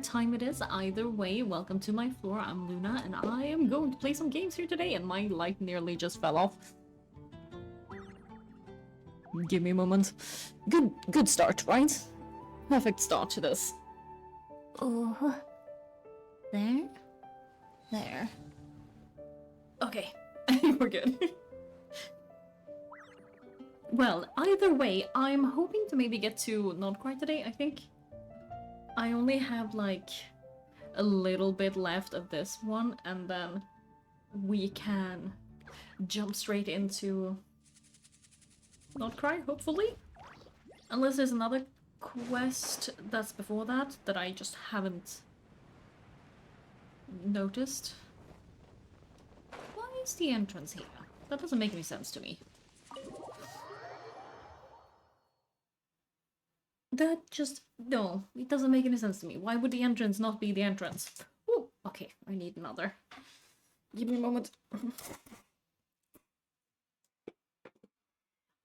time it is. Either way, welcome to my floor. I'm Luna, and I am going to play some games here today, and my light nearly just fell off. Give me a moment. Good start, right? Perfect start to this. Oh, there. Okay, we're good. Well, either way, I'm hoping to maybe get to not quite today. I think I only have like a little bit left of this one, and then we can jump straight into not cry, hopefully. Unless there's another quest that's before that I just haven't noticed. Why is the entrance here? That doesn't make any sense to me. No, it doesn't make any sense to me. Why would the entrance not be the entrance? Ooh, okay, I need another. Give me a moment.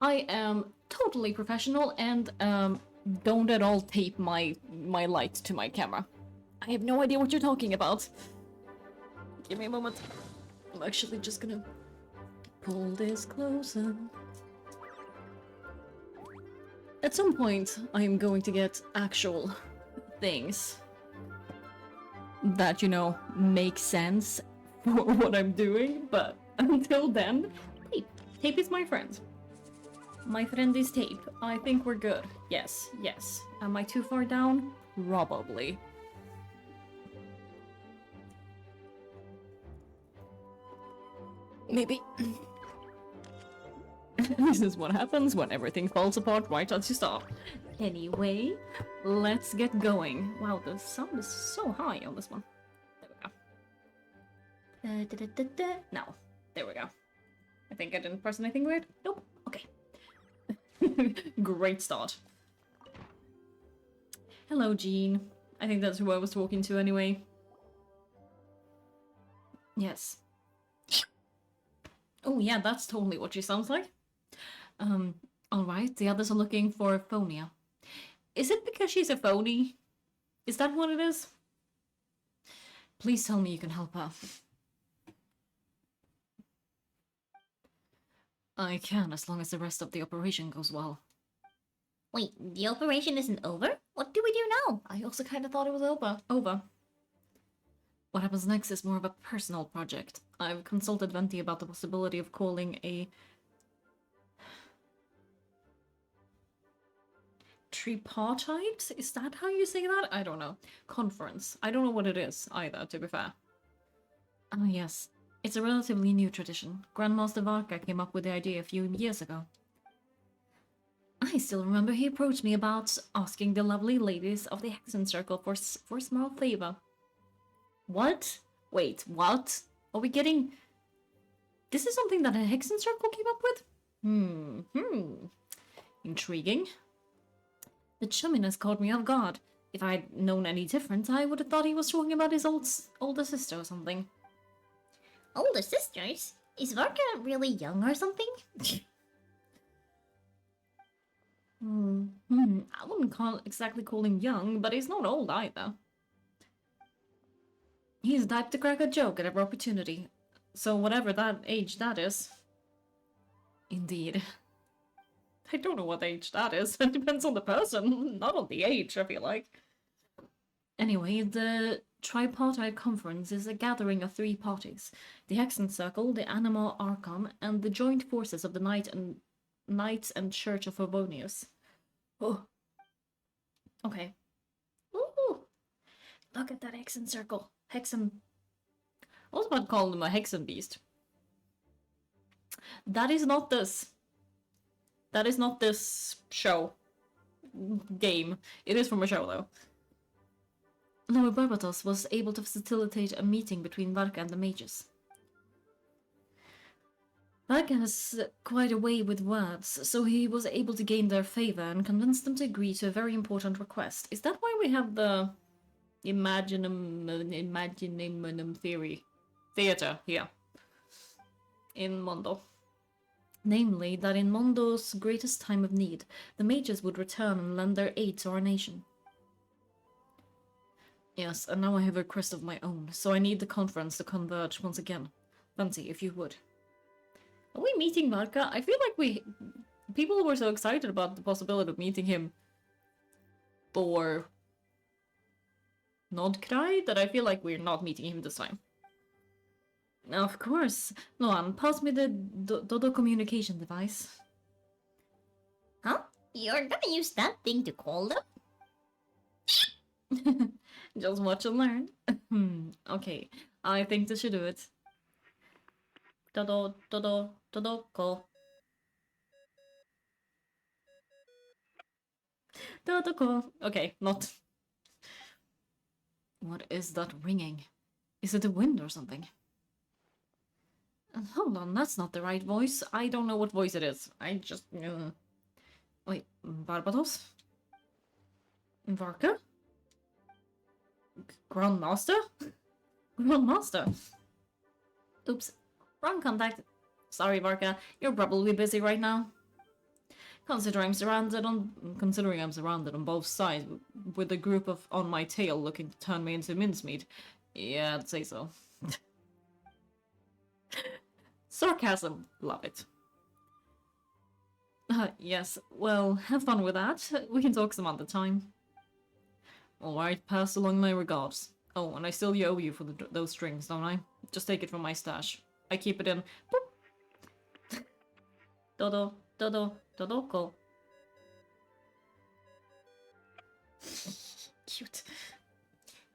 I am totally professional and don't at all tape my light to my camera. I have no idea what you're talking about. Give me a moment. I'm actually just gonna pull this closer. At some point, I am going to get actual things that, you know, make sense for what I'm doing, but until then, tape. Tape is my friend. My friend is tape. I think we're good. Yes. Am I too far down? Probably. Maybe. This is what happens when everything falls apart right as you start. Anyway, let's get going. Wow, the sound is so high on this one. There we go. No, there we go. I think I didn't press anything weird. Nope. Okay. Great start. Hello, Jean. I think that's who I was talking to anyway. Yes. Oh yeah, that's totally what she sounds like. Alright, the others are looking for Phonia. Is it because she's a phony? Is that what it is? Please tell me you can help her. I can, as long as the rest of the operation goes well. Wait, the operation isn't over? What do we do now? I also kind of thought it was over. What happens next is more of a personal project. I've consulted Venti about the possibility of calling a tripartite? Is that how you say that? I don't know. Conference. I don't know what it is either, to be fair. Ah, yes. It's a relatively new tradition. Grandmaster Varka came up with the idea a few years ago. I still remember he approached me about asking the lovely ladies of the Hexen Circle for a small favor. What? Wait, what? Are we getting... This is something that a Hexen Circle came up with? Intriguing. The chumminess caught me off guard. If I'd known any different, I would have thought he was talking about his older sister or something. Older sisters? Is Varka really young or something? I wouldn't exactly call him young, but he's not old either. He's the type to crack a joke at every opportunity. So whatever that age that is. Indeed. I don't know what age that is. It depends on the person, not on the age, I feel like. Anyway, the Tripartite Conference is a gathering of 3 parties. The Hexen Circle, the Anima Archon, and the joint forces of the Knights and Church of Favonius. Oh. Okay. Ooh. Look at that Hexen Circle. Hexen... I was about to call them a Hexen Beast. That is not this. That is not this show. Game. It is from a show, though. Lord Barbatos was able to facilitate a meeting between Varka and the mages. Varka has quite a way with words, so he was able to gain their favor and convince them to agree to a very important request. Is that why we have the Imaginum theater here in Mondo? Namely, that in Mondo's greatest time of need, the mages would return and lend their aid to our nation. Yes, and now I have a quest of my own, so I need the conference to converge once again. Fancy, if you would. Are we meeting Marka? I feel like people were so excited about the possibility of meeting him for Nodcry that I feel like we're not meeting him this time. Of course. Luan, pass me the Dodo communication device. Huh? You're gonna use that thing to call them? Just watch and learn. Okay, I think this should do it. Dodoko. Dodoko. Okay, not. What is that ringing? Is it the wind or something? Hold on, that's not the right voice. I don't know what voice it is. I just... Wait, Barbados? Varka? Grandmaster? Grandmaster? Oops, wrong contact. Sorry, Varka, you're probably busy right now. Considering I'm surrounded on both sides with a group of on my tail looking to turn me into mincemeat. Yeah, I'd say so. Sarcasm, love it. Yes, well, have fun with that. We can talk some other time. Alright, pass along my regards. Oh, and I still owe you for those strings, don't I? Just take it from my stash. I keep it in. Boop. Dodoko. Cute.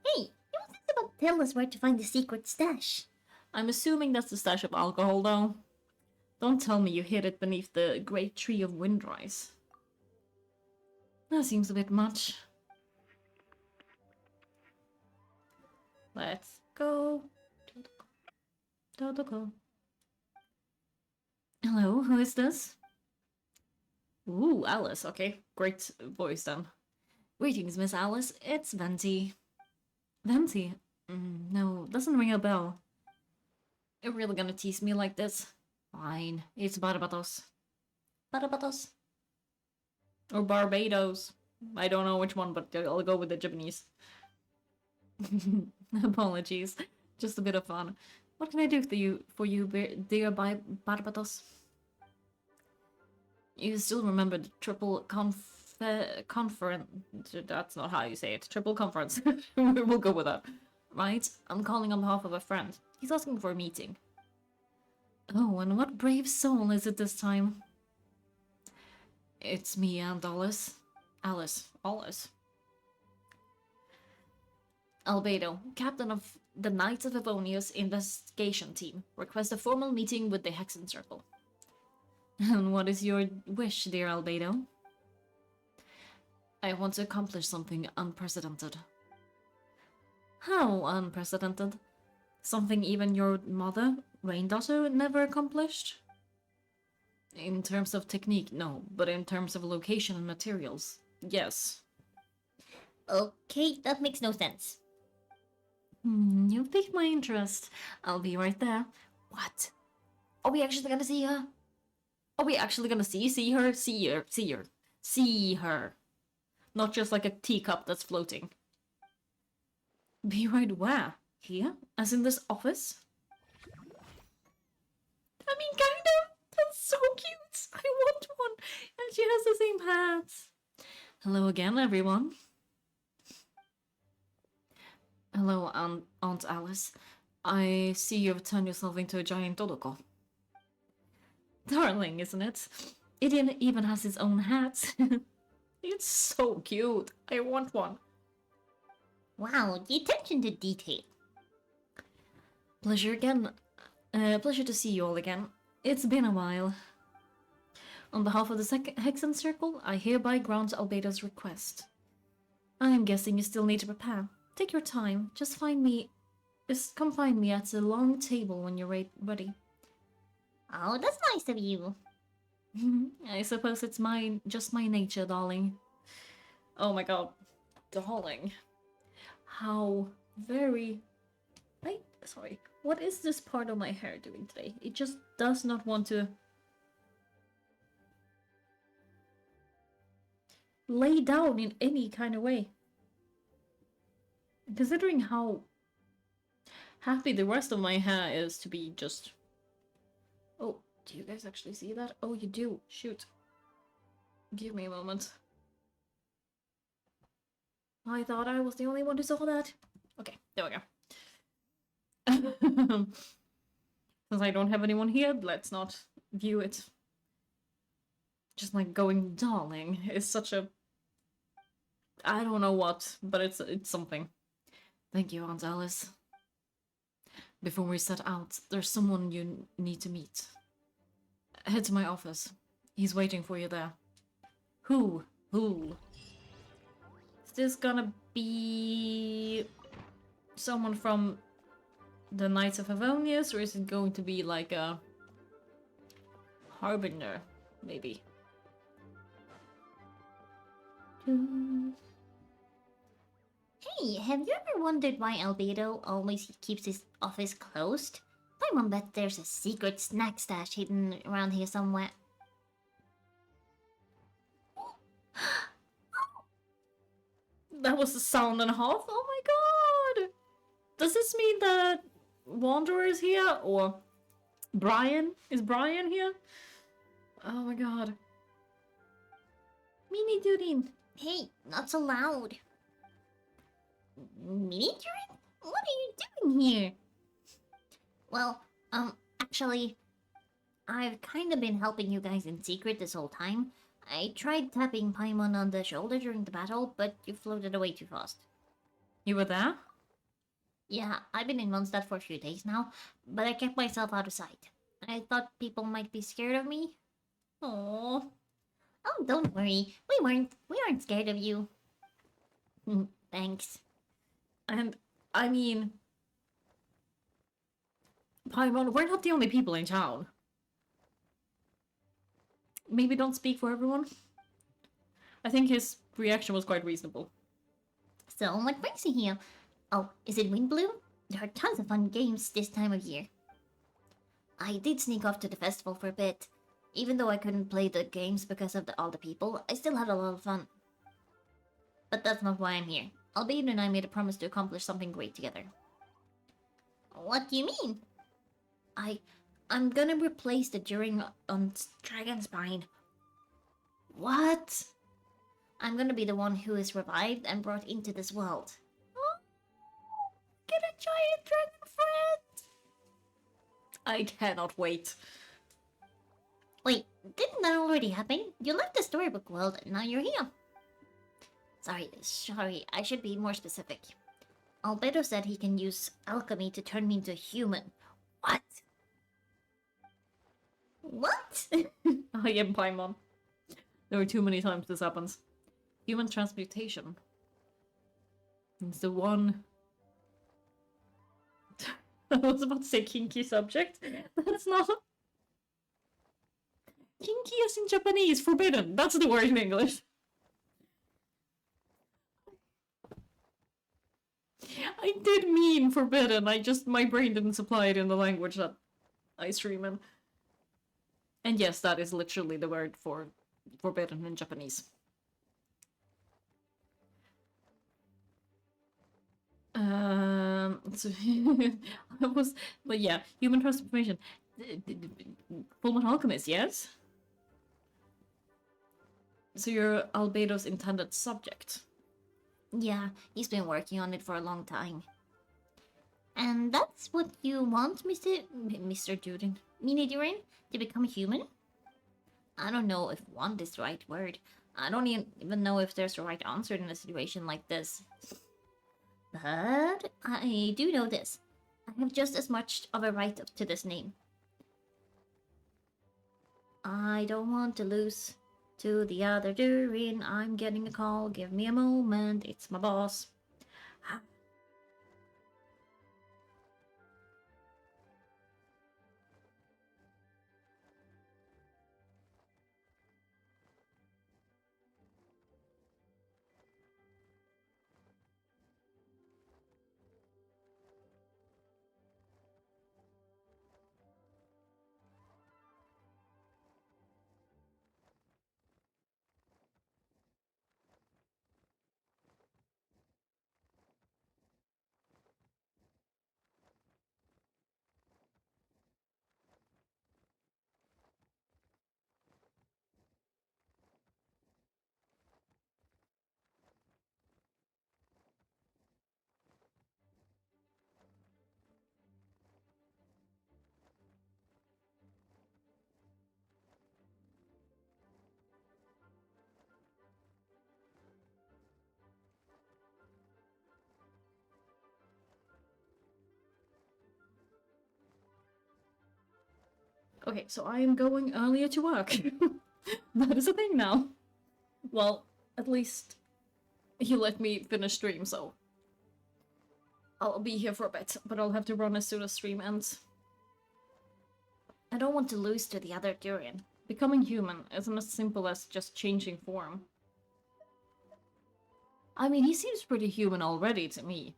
Hey, you want to tell us where to find the secret stash? I'm assuming that's the stash of alcohol, though. Don't tell me you hid it beneath the great tree of windrise. That seems a bit much. Let's go. Dodoko. Hello, who is this? Ooh, Alice. Okay, great voice then. Greetings, Miss Alice. It's Venti. Venti? No, doesn't ring a bell. You're really gonna tease me like this? Fine, it's Barbados. Barbados? Or Barbados. I don't know which one, but I'll go with the Japanese. Apologies. Just a bit of fun. What can I do for you, dear Barbados? You still remember the triple conference? That's not how you say it. Triple conference. We'll go with that. Right? I'm calling on behalf of a friend. He's asking for a meeting. Oh, and what brave soul is it this time? It's me and Alice. Alice. Albedo, captain of the Knights of Evonia's investigation team, request a formal meeting with the Hexen Circle. And what is your wish, dear Albedo? I want to accomplish something unprecedented. How unprecedented? Something even your mother, Raindaughter, never accomplished? In terms of technique, no, but in terms of location and materials, yes. Okay, that makes no sense. You've piqued my interest. I'll be right there. What? Are we actually gonna see her? Are we actually gonna see her? See her. Not just like a teacup that's floating. Be right where? Here? As in this office? I mean, kind of. That's so cute. I want one. And she has the same hats. Hello again, everyone. Hello, Aunt Alice. I see you've turned yourself into a giant Dodoko. Darling, isn't it? It even has its own hat. It's so cute. I want one. Wow, the attention to detail. Pleasure again. Pleasure to see you all again. It's been a while. On behalf of the Hexen Circle, I hereby grant Albedo's request. I'm guessing you still need to prepare. Take your time. Just come find me at the long table when you're ready. Oh, that's nice of you. I suppose it's just my nature, darling. Oh my god. Darling. How very... Sorry. What is this part of my hair doing today? It just does not want to... lay down in any kind of way. Considering how happy the rest of my hair is to be just... Oh, do you guys actually see that? Oh, you do. Shoot. Give me a moment. I thought I was the only one who saw that. Okay, there we go. Since I don't have anyone here, let's not view it. Just like going, darling, is such a... I don't know what, but it's something. Thank you, Aunt Alice. Before we set out, there's someone you need to meet. Head to my office. He's waiting for you there. Who? Who? Is this gonna be someone from the Knights of Favonius, or is it going to be like a harbinger, maybe? Hey, have you ever wondered why Albedo always keeps his office closed? My mom bet there's a secret snack stash hidden around here somewhere. That was a sound and a half? Oh my god! Does this mean that Wanderer is here? Or Brian? Is Brian here? Oh my god. Mini Dudin! Hey, not so loud. Miniaturing? What are you doing here? Well, actually, I've kind of been helping you guys in secret this whole time. I tried tapping Paimon on the shoulder during the battle, but you floated away too fast. You were there? Yeah, I've been in Mondstadt for a few days now, but I kept myself out of sight. I thought people might be scared of me. Aww. Oh, don't worry. We aren't scared of you. Thanks. And, I mean... Paimon, we're not the only people in town. Maybe don't speak for everyone. I think his reaction was quite reasonable. So, what brings you here? Oh, is it Windbloom? There are tons of fun games this time of year. I did sneak off to the festival for a bit. Even though I couldn't play the games because of all the people, I still had a lot of fun. But that's not why I'm here. Albedo and I made a promise to accomplish something great together. What do you mean? I'm gonna replace the During on Dragonspine. What? I'm gonna be the one who is revived and brought into this world. Oh, get a giant dragon friend! I cannot wait. Wait, didn't that already happen? You left the storybook world and now you're here. Sorry, I should be more specific. Albedo said he can use alchemy to turn me into a human. What? What? I am Paimon. There are too many times this happens. Human transmutation. It's the one... I was about to say kinky subject. That's not... Kinky is in Japanese. Forbidden. That's the word in English. I did mean forbidden. My brain didn't supply it in the language that I stream in. And yes, that is literally the word for forbidden in Japanese. So but yeah, human transformation. Fullmetal Alchemist, yes? So you're Albedo's intended subject. Yeah, he's been working on it for a long time. And that's what you want, Mr. Durin? Mini Durin? To become a human? I don't know if want is the right word. I don't even know if there's a right answer in a situation like this. But I do know this. I have just as much of a right to this name. I don't want to lose to the other Durin. I'm getting a call. Give me a moment. It's my boss. Okay, so I am going earlier to work. That is a thing now. Well, at least you let me finish stream, so I'll be here for a bit, but I'll have to run as soon as stream ends. I don't want to lose to the other durian. Becoming human isn't as simple as just changing form. I mean, he seems pretty human already to me.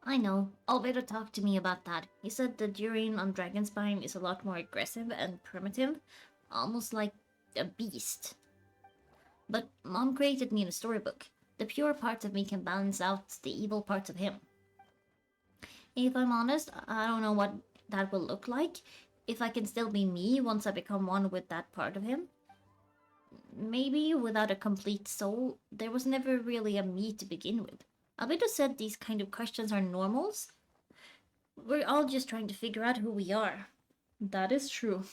I know. Albedo talked to me about that. He said the durian on Dragonspine is a lot more aggressive and primitive, almost like a beast. But Mom created me in a storybook. The pure parts of me can balance out the evil parts of him. If I'm honest, I don't know what that will look like. If I can still be me once I become one with that part of him. Maybe without a complete soul, there was never really a me to begin with. Albedo said these kind of questions are normals. We're all just trying to figure out who we are. That is true.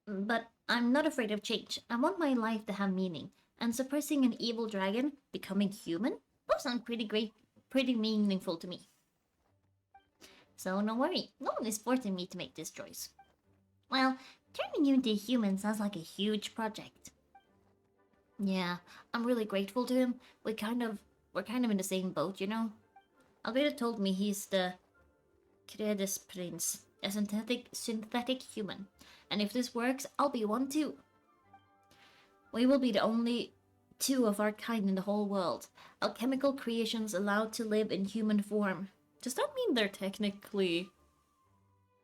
But I'm not afraid of change. I want my life to have meaning. And suppressing an evil dragon, becoming human, those sound pretty great, pretty meaningful to me. So no worry, no one is forcing me to make this choice. Well, turning you into a human sounds like a huge project. Yeah, I'm really grateful to him. We're kind of in the same boat, you know? Albedo told me he's the Credes Prince, a synthetic human. And if this works, I'll be one too. We will be the only two of our kind in the whole world. Alchemical creations allowed to live in human form. Does that mean they're technically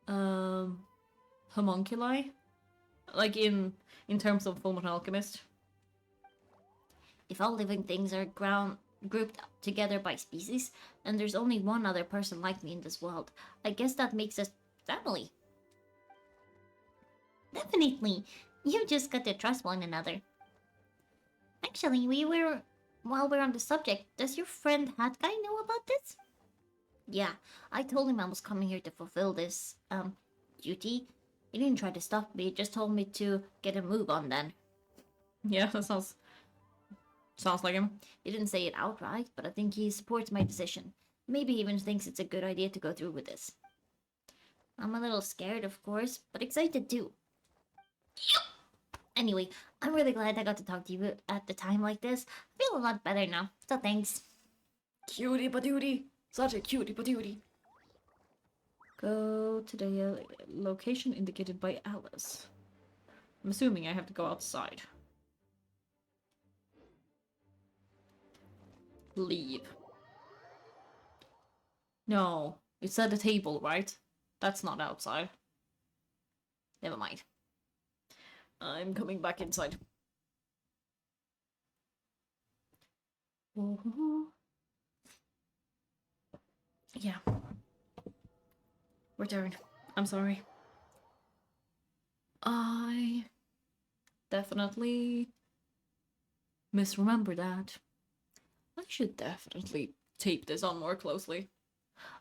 homunculi? Like in terms of Fullmetal Alchemist? If all living things are grouped together by species, and there's only one other person like me in this world, I guess that makes us family. Definitely. You just got to trust one another. Actually, while we're on the subject, does your friend Hat Guy know about this? Yeah, I told him I was coming here to fulfill this, duty. He didn't try to stop me, just told me to get a move on then. Yeah, that sounds like him. He didn't say it outright, but I think he supports my decision. Maybe even thinks it's a good idea to go through with this. I'm a little scared, of course, but excited too. Anyway, I'm really glad I got to talk to you at the time like this. I feel a lot better now, so thanks. Cutie patootie. Such a cutie patootie. Go to the location indicated by Alice. I'm assuming I have to go outside. Leave. No, it's at the table, right? That's not outside. Never mind. I'm coming back inside. Yeah. Return. I'm sorry. I definitely misremember that. I should definitely tape this on more closely.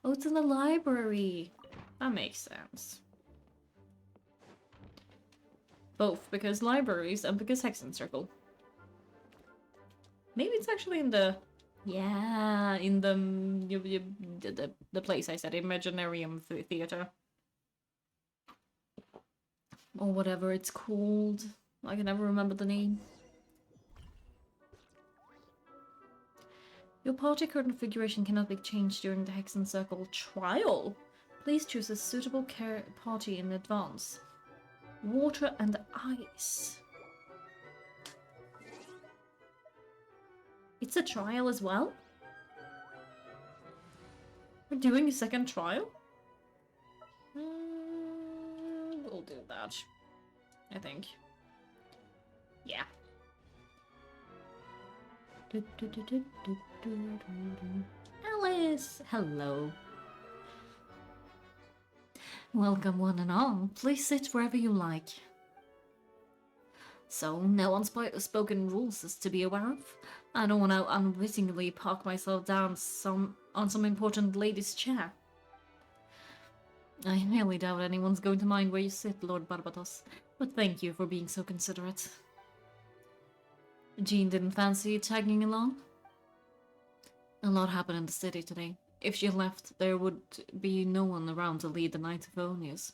Oh, it's in the library. That makes sense. Both because libraries and because Hexen Circle. Maybe it's actually in the... Yeah, in the place I said, Imaginarium Theater. Or whatever it's called. I can never remember the name. Your party configuration cannot be changed during the Hexen Circle trial. Please choose a suitable party in advance. Water and ice. It's a trial as well? We're doing a second trial? We'll do that. I think. Yeah. Alice! Hello. Welcome one and all. Please sit wherever you like. So, no unspoken rules is to be aware of. I don't want to unwittingly park myself down on some important lady's chair. I really doubt anyone's going to mind where you sit, Lord Barbatos, but thank you for being so considerate. Jean didn't fancy tagging along? A lot happened in the city today. If she left, there would be no one around to lead the Knight of Onius.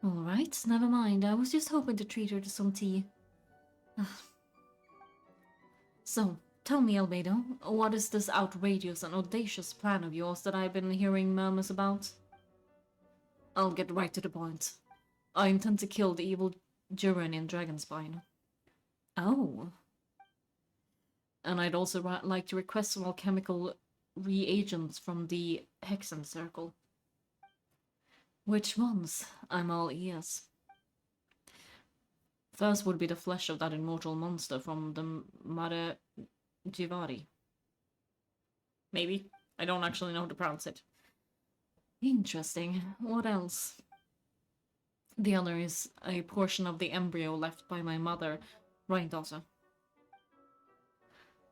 Alright, never mind. I was just hoping to treat her to some tea. So, tell me, Albedo, what is this outrageous and audacious plan of yours that I've been hearing murmurs about? I'll get right to the point. I intend to kill the evil Durin in Dragonspine. Oh. And I'd also like to request some alchemical reagents from the Hexen Circle. Which ones? I'm all ears. First would be the flesh of that immortal monster from the Mare Jivari. Maybe. I don't actually know how to pronounce it. Interesting. What else? The other is a portion of the embryo left by my mother, Rhindaughter.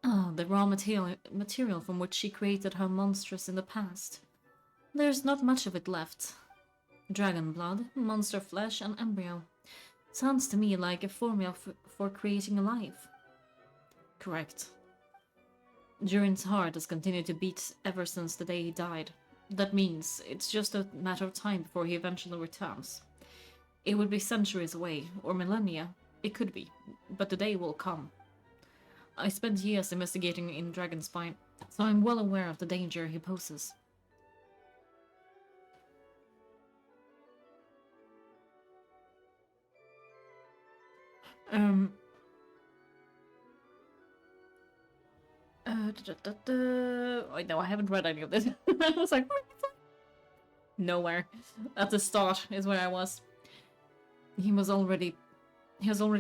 Ah, the raw material from which she created her monstrous in the past. There's not much of it left. Dragon blood, monster flesh, and embryo. Sounds to me like a formula for creating a life. Correct. Durin's heart has continued to beat ever since the day he died. That means it's just a matter of time before he eventually returns. It would be centuries away, or millennia. It could be, but the day will come. I spent years investigating in Dragonspine, so I'm well aware of the danger he poses. Wait, no, I haven't read any of this. I was like, nowhere. At the start is where I was. He has already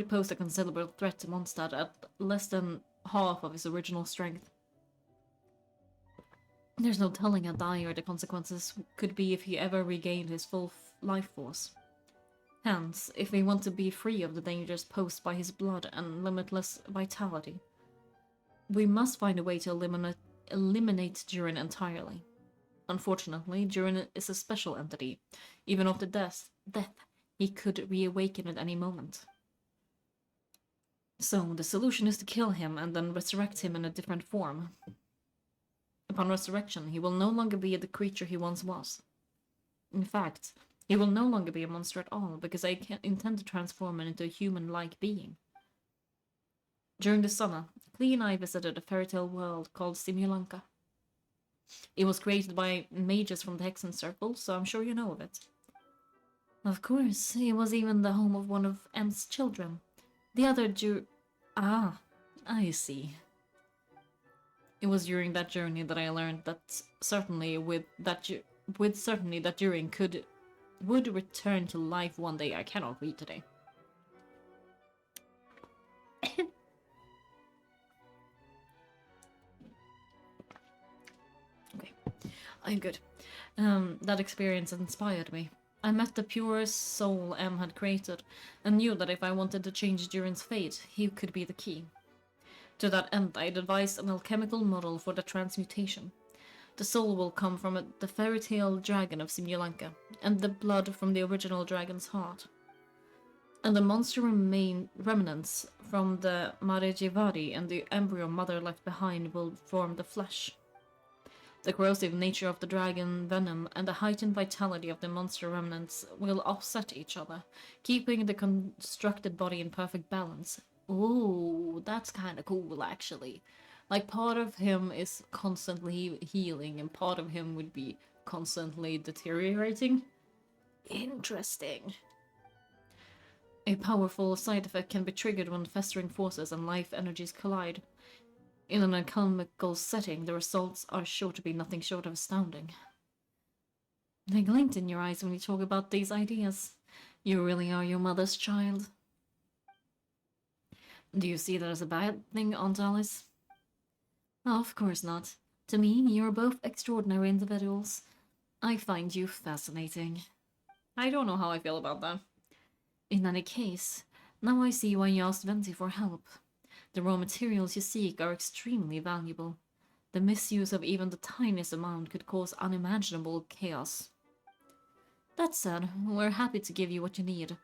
posed a considerable threat to Mondstadt at less than half of his original strength. There's no telling how dire the consequences could be if he ever regained his full life force. Hence, if we want to be free of the dangers posed by his blood and limitless vitality, we must find a way to eliminate Durin entirely. Unfortunately, Durin is a special entity. Even after death, he could reawaken at any moment. So, the solution is to kill him and then resurrect him in a different form. Upon resurrection, he will no longer be the creature he once was. In fact, he will no longer be a monster at all, because I intend to transform him into a human-like being. During the summer, Klee and I visited a fairy tale world called Simulanka. It was created by mages from the Hexen Circle, so I'm sure you know of it. Of course, it was even the home of one of M's children. The other Ah, I see. It was during that journey that I learned that certainty that Durin would return to life one day. I cannot read today. Okay, I'm good. That experience inspired me. I met the purest soul M had created, and knew that if I wanted to change Durin's fate, he could be the key. To that end, I devised an alchemical model for the transmutation. The soul will come from the fairy tale dragon of Simulanka, and the blood from the original dragon's heart. And the monster remnants from the Mare Jivari and the embryo mother left behind will form the flesh. The corrosive nature of the dragon venom and the heightened vitality of the monster remnants will offset each other, keeping the constructed body in perfect balance. Ooh, that's kind of cool, actually. Like, part of him is constantly healing, and part of him would be constantly deteriorating. Interesting. A powerful side effect can be triggered when festering forces and life energies collide. In an alchemical setting, the results are sure to be nothing short of astounding. The glint in your eyes when you talk about these ideas. You really are your mother's child. Do you see that as a bad thing, Aunt Alice? Oh, of course not. To me, you're both extraordinary individuals. I find you fascinating. I don't know how I feel about that. In any case, now I see why you asked Venti for help. The raw materials you seek are extremely valuable. The misuse of even the tiniest amount could cause unimaginable chaos. That said, we're happy to give you what you need,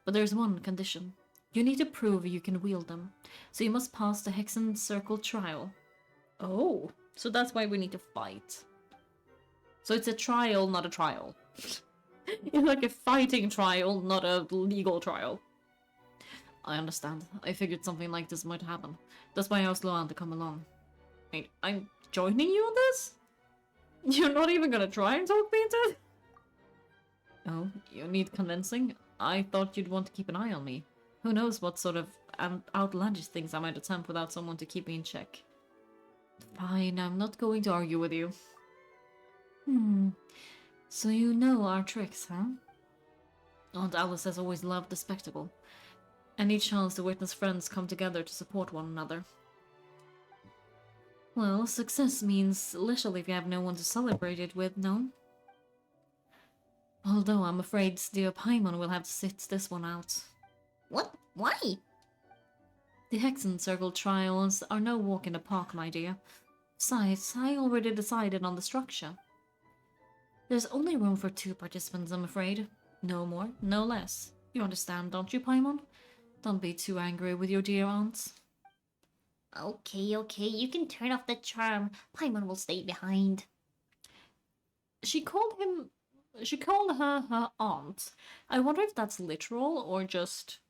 but there's one condition. You need to prove you can wield them, so you must pass the Hexen Circle trial. Oh, so that's why we need to fight. So it's a trial, not a trial. It's like a fighting trial, not a legal trial. I understand. I figured something like this might happen. That's why I asked Luan to come along. Wait, I'm joining you on this? You're not even gonna try and talk me into it? Oh, you need convincing? I thought you'd want to keep an eye on me. Who knows what sort of outlandish things I might attempt without someone to keep me in check. Fine, I'm not going to argue with you. So you know our tricks, huh? Aunt Alice has always loved the spectacle. Any chance to witness friends come together to support one another. Well, success means little if you have no one to celebrate it with, no? Although I'm afraid dear Paimon will have to sit this one out. What? Why? The Hexen Circle trials are no walk in the park, my dear. Besides, I already decided on the structure. There's only room for 2 participants, I'm afraid. No more, no less. You understand, don't you, Paimon? Don't be too angry with your dear aunt. Okay, you can turn off the charm. Paimon will stay behind. She called her her aunt. I wonder if that's literal or just...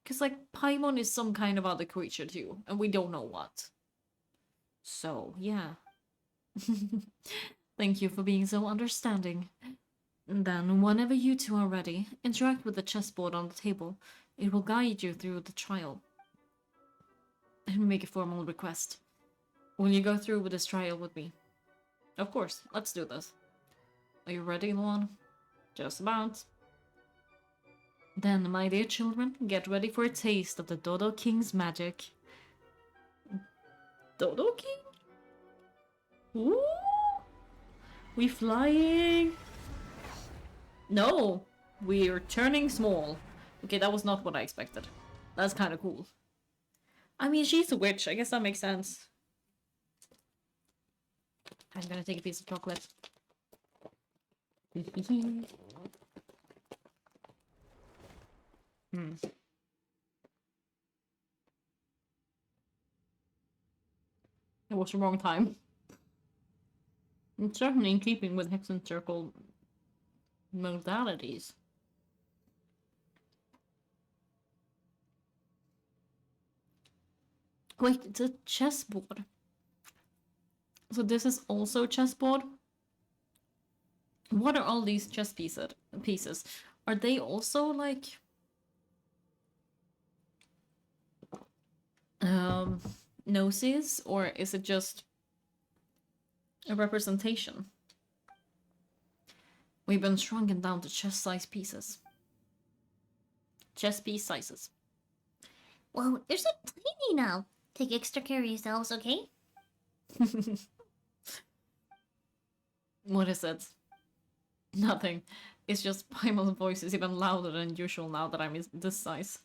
Because, like, Paimon is some kind of other creature too, and we don't know what. So, yeah. Thank you for being so understanding. Then, whenever you two are ready, interact with the chessboard on the table. It will guide you through the trial. And make a formal request. Will you go through with this trial with me? Of course, let's do this. Are you ready, Luan? Just about. Then, my dear children, get ready for a taste of the Dodo King's magic. Dodo King? Ooh! We flying? No! We're turning small. Okay, that was not what I expected. That's kind of cool. I mean, she's a witch. I guess that makes sense. I'm gonna take a piece of chocolate. It was the wrong time. It's certainly in keeping with Hexen Circle modalities. Wait, it's a chessboard. So this is also chessboard? What are all these chess pieces? Are they also like... noses? Or is it just a representation? We've been shrunken down to chess-sized pieces. Chess piece sizes. Whoa, they're so tiny now. Take extra care of yourselves, okay? What is it? Nothing. It's just Paimon's voice is even louder than usual now that I'm this size.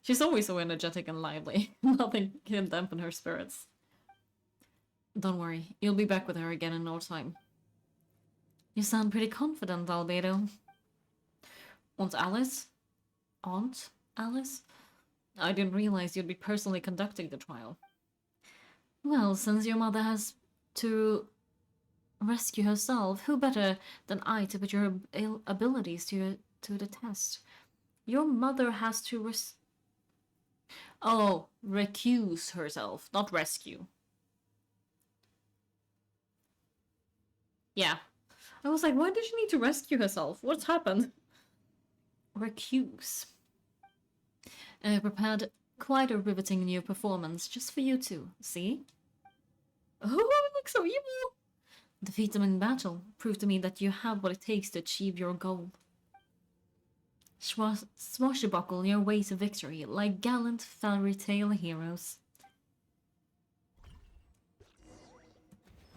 She's always so energetic and lively. Nothing can dampen her spirits. Don't worry, you'll be back with her again in no time. You sound pretty confident, Albedo. Aunt Alice? Aunt Alice? I didn't realize you'd be personally conducting the trial. Well, since your mother has to rescue herself, who better than I to put your abilities to the test? Your mother has to recuse herself, not rescue. Yeah. I was like, why did she need to rescue herself? What's happened? Recuse. I prepared quite a riveting new performance just for you two, see? Oh, it looks so evil! Defeat them in battle. Prove to me that you have what it takes to achieve your goal. Swashbuckle your way to victory like gallant fairy tale heroes.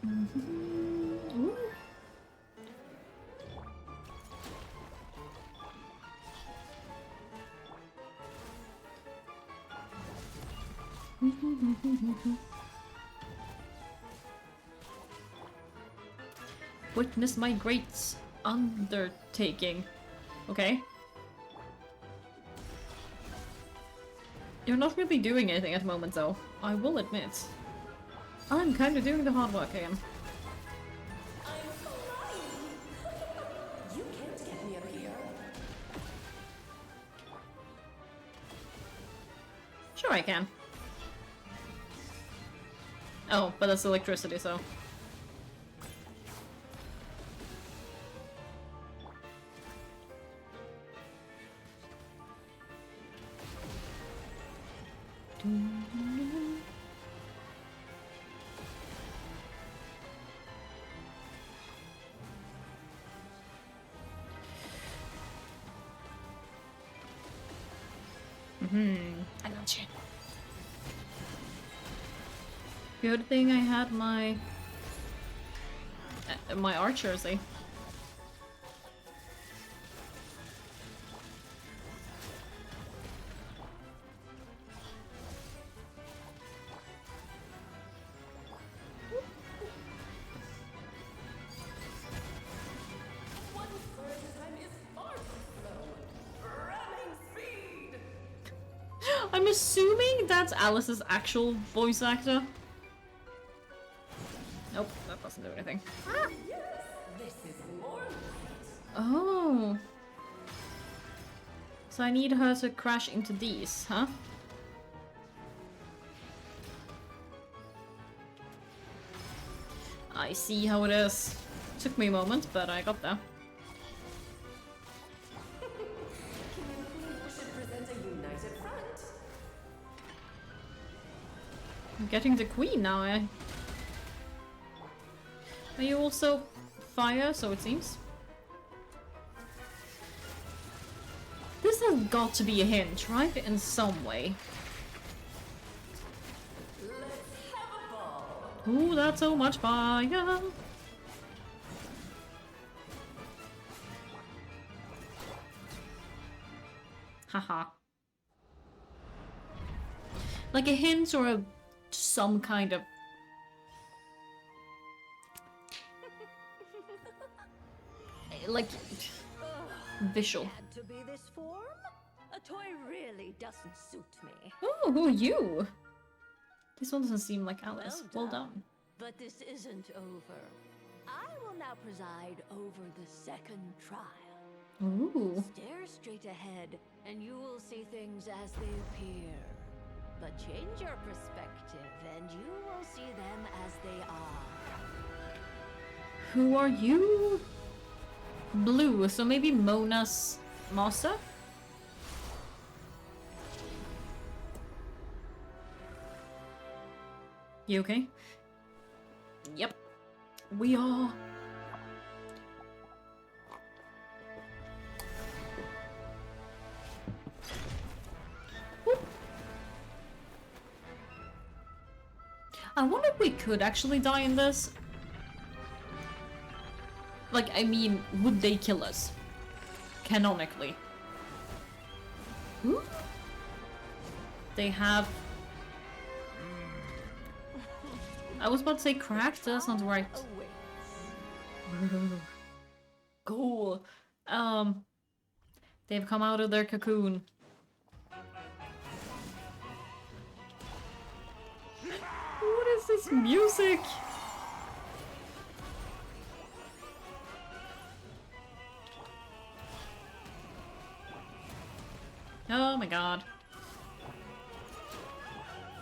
Ooh. Witness my great undertaking. Okay? You're not really doing anything at the moment though, I will admit. I'm kinda doing the hard work again. Sure I can. Oh, but that's electricity, so... I got you. Good thing I had my my archers, eh? I'm assuming that's Alice's actual voice actor. Nope, that doesn't do anything. Oh. So I need her to crash into these, huh? I see how it is. Took me a moment, but I got there. I'm getting the queen now, eh? Are you also fire, so it seems? This has got to be a hint, right? In some way. Ooh, that's so much fire! Haha. Like a hint or a some kind of like visual. Had to be this form? A toy really doesn't suit me. Oh, who are you? This one doesn't seem like Alice. Well done. But this isn't over. I will now preside over the second trial. Ooh. Stare straight ahead, and you will see things as they appear. But change your perspective, and you will see them as they are. Who are you? Blue, so maybe Mona's master? You okay? Yep. We are. Whoop. I wonder if we could actually die in this. Like, I mean, would they kill us? Canonically. Ooh. They have... I was about to say cracked, that's not right. Cool. They've come out of their cocoon. What is this music? Oh my god.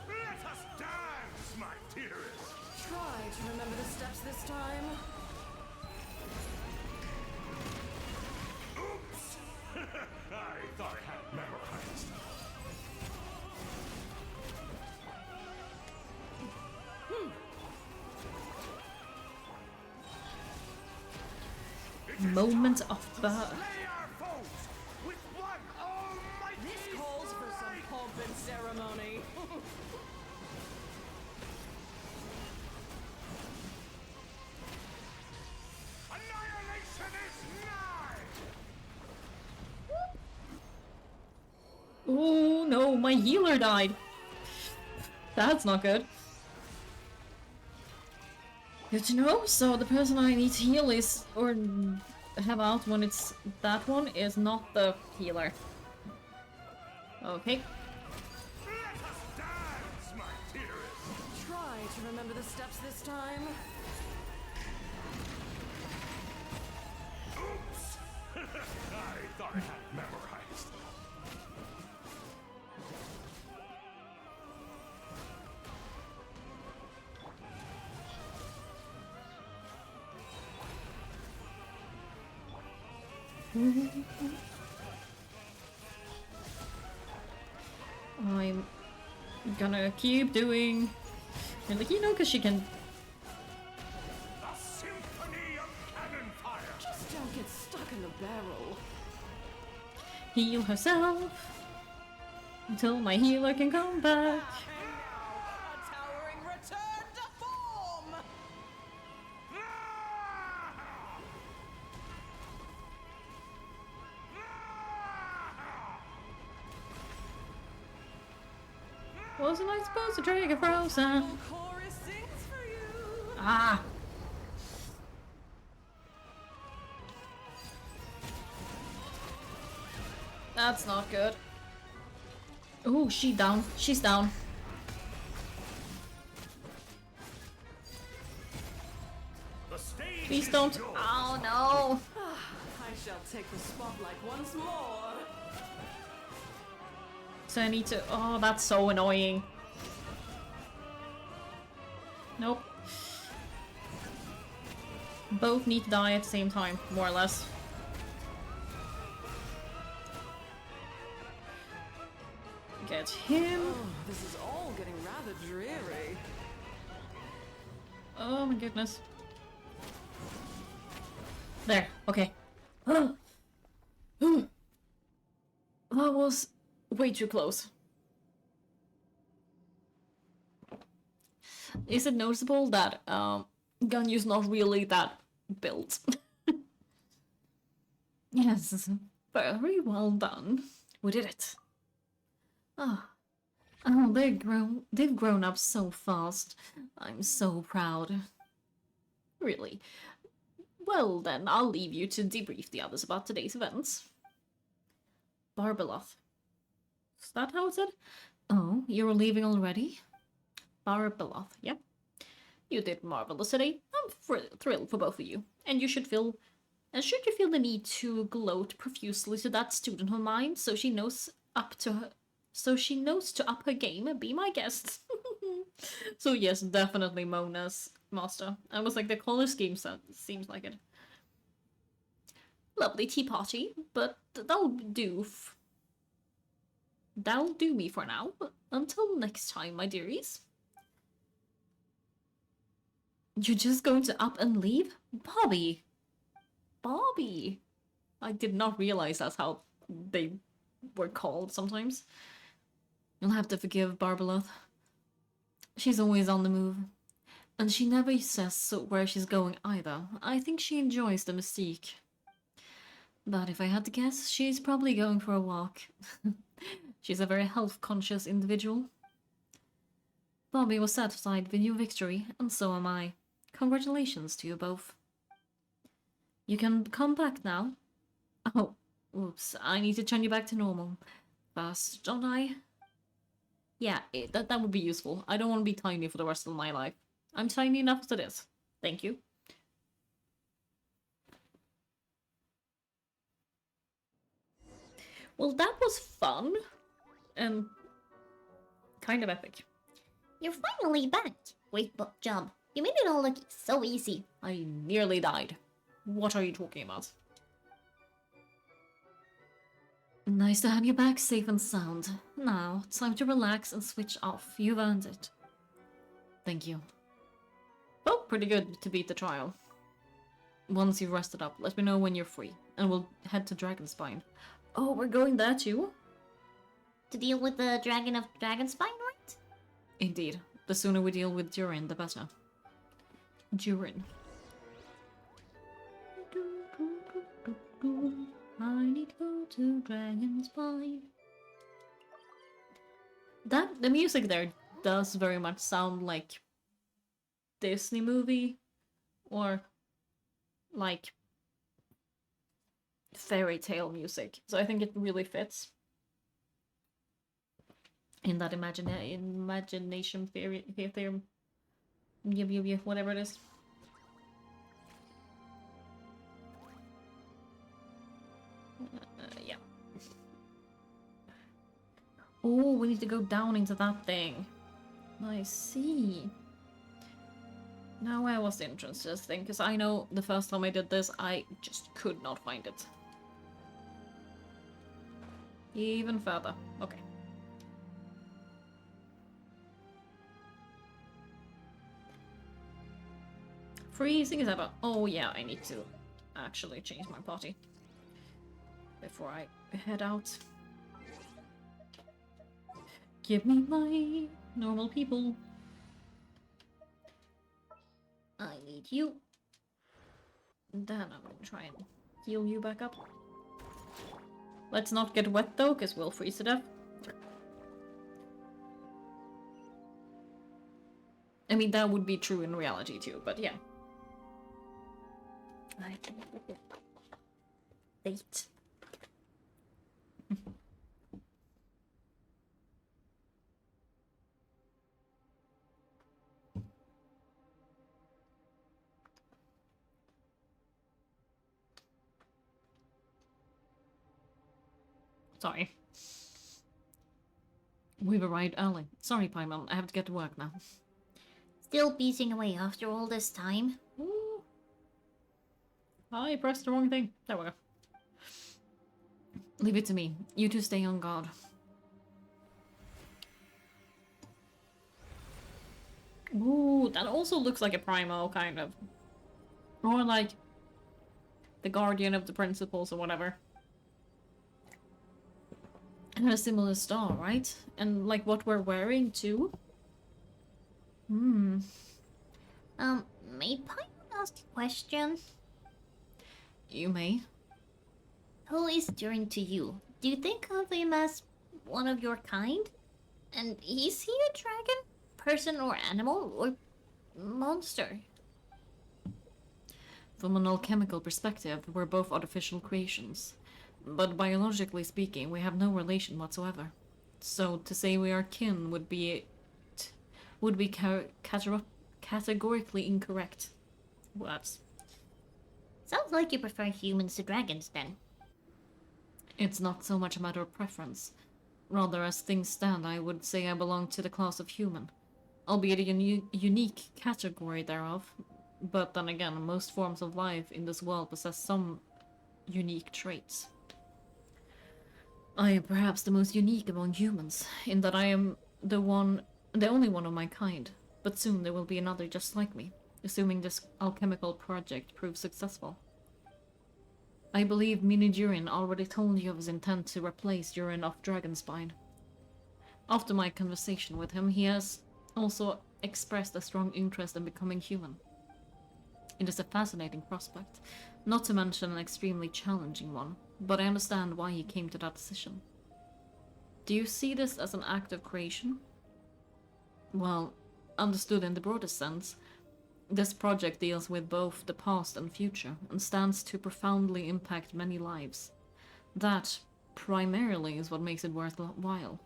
Let us dance, my dearest. Try to remember the steps this time. Oops! I thought I had it memorized. Moment of birth. Slay our foes with one almighty This calls for some pomp and ceremony. annihilation is nigh! Oh no, my healer died. That's not good. Good to know. So the person I need to heal is, or have out when it's that one, is not the healer. Okay. Let us dance, my dearest. Try to remember the steps this time. Oops! I thought I had it memorized. I'm gonna keep doing... And like, you know, because she can... The symphony of cannon fire. Just don't get stuck in the barrel. heal herself until my healer can come back. A towering return to form! Wasn't I supposed to trigger Frozen? Chorus sings for you! Ah! That's not good. Oh, she's down. She's down. The stage Please is don't. yours. Oh no! I shall take the spotlight once more. So I need to. Oh, that's so annoying. Nope. Both need to die at the same time, more or less. Get him. Oh, this is all getting rather dreary. Oh my goodness. There, okay. That was way too close. Is it noticeable that Ganyu's not really that built? Yes, very well done. We did it. Oh, they've grown up so fast. I'm so proud. Really. Well then, I'll leave you to debrief the others about today's events. Barbeloth. Is that how it said? Oh, you're leaving already? Barbeloth, yep. You did marvelous today. I'm thrilled for both of you. And you should feel... And should you feel the need to gloat profusely to that student of mine so she knows to up her game, be my guest. So yes, definitely Mona's master. I was like, the color scheme seems like it. Lovely tea party, but that'll do. That'll do me for now. Until next time, my dearies. You're just going to up and leave? Bobby! Bobby! I did not realize that's how they were called sometimes. You'll have to forgive Barbeloth. She's always on the move. And she never says where she's going either. I think she enjoys the mystique. But if I had to guess, she's probably going for a walk. She's a very health-conscious individual. Bobby was satisfied with your victory, and so am I. Congratulations to you both. You can come back now. Oh, oops, I need to turn you back to normal. Fast, don't I? Yeah, that would be useful. I don't want to be tiny for the rest of my life. I'm tiny enough as it is. Thank you. Well, that was fun. And kind of epic. You're finally back. Great job. You made it all look so easy. I nearly died. What are you talking about? Nice to have you back safe and sound. Now, time to relax and switch off. You've earned it. Thank you. Oh, pretty good to beat the trial. Once you've rested up, let me know when you're free, and we'll head to Dragonspine. Oh, we're going there too? To deal with the Dragon of Dragonspine, right? Indeed. The sooner we deal with Durin, the better. Durin. I need to go to Dragonspine. The music there does very much sound like Disney movie or like fairy tale music. So I think it really fits in that imagination theory, whatever it is. Yeah. Oh, we need to go down into that thing. I see. Now where was the entrance to this thing? Because I know the first time I did this, I just could not find it. Even further. Okay. Freezing is ever. Oh yeah, I need to actually change my party before I head out. Give me my normal people. I need you. Then I'm gonna try and heal you back up. Let's not get wet though, because we'll freeze to death. I mean, that would be true in reality too, but yeah. I can date. Sorry. We've arrived early. Sorry, Paimon. I have to get to work now. Still beating away after all this time? Ooh. I pressed the wrong thing. There we go. Leave it to me. You two stay on guard. Ooh, that also looks like a Primo, kind of. Or like the Guardian of the Principles or whatever. And a similar star, right? And like what we're wearing too? May I ask a question? You may. Who is Durin to you? Do you think of him as one of your kind? And is he a dragon? Person or animal? Or monster? From an alchemical perspective, we're both artificial creations. But biologically speaking, we have no relation whatsoever. So to say we are kin would be categorically incorrect. What? Sounds like you prefer humans to dragons then. It's not so much a matter of preference. Rather, as things stand, I would say I belong to the class of human. Albeit a unique category thereof. But then again, most forms of life in this world possess some unique traits. I am perhaps the most unique among humans, in that I am the only one of my kind, but soon there will be another just like me, assuming this alchemical project proves successful. I believe Mini Durin already told you of his intent to replace Durin of Dragonspine. After my conversation with him, he has also expressed a strong interest in becoming human. It is a fascinating prospect, not to mention an extremely challenging one, but I understand why he came to that decision. Do you see this as an act of creation? Well, understood in the broadest sense, this project deals with both the past and future, and stands to profoundly impact many lives. That, primarily, is what makes it worthwhile.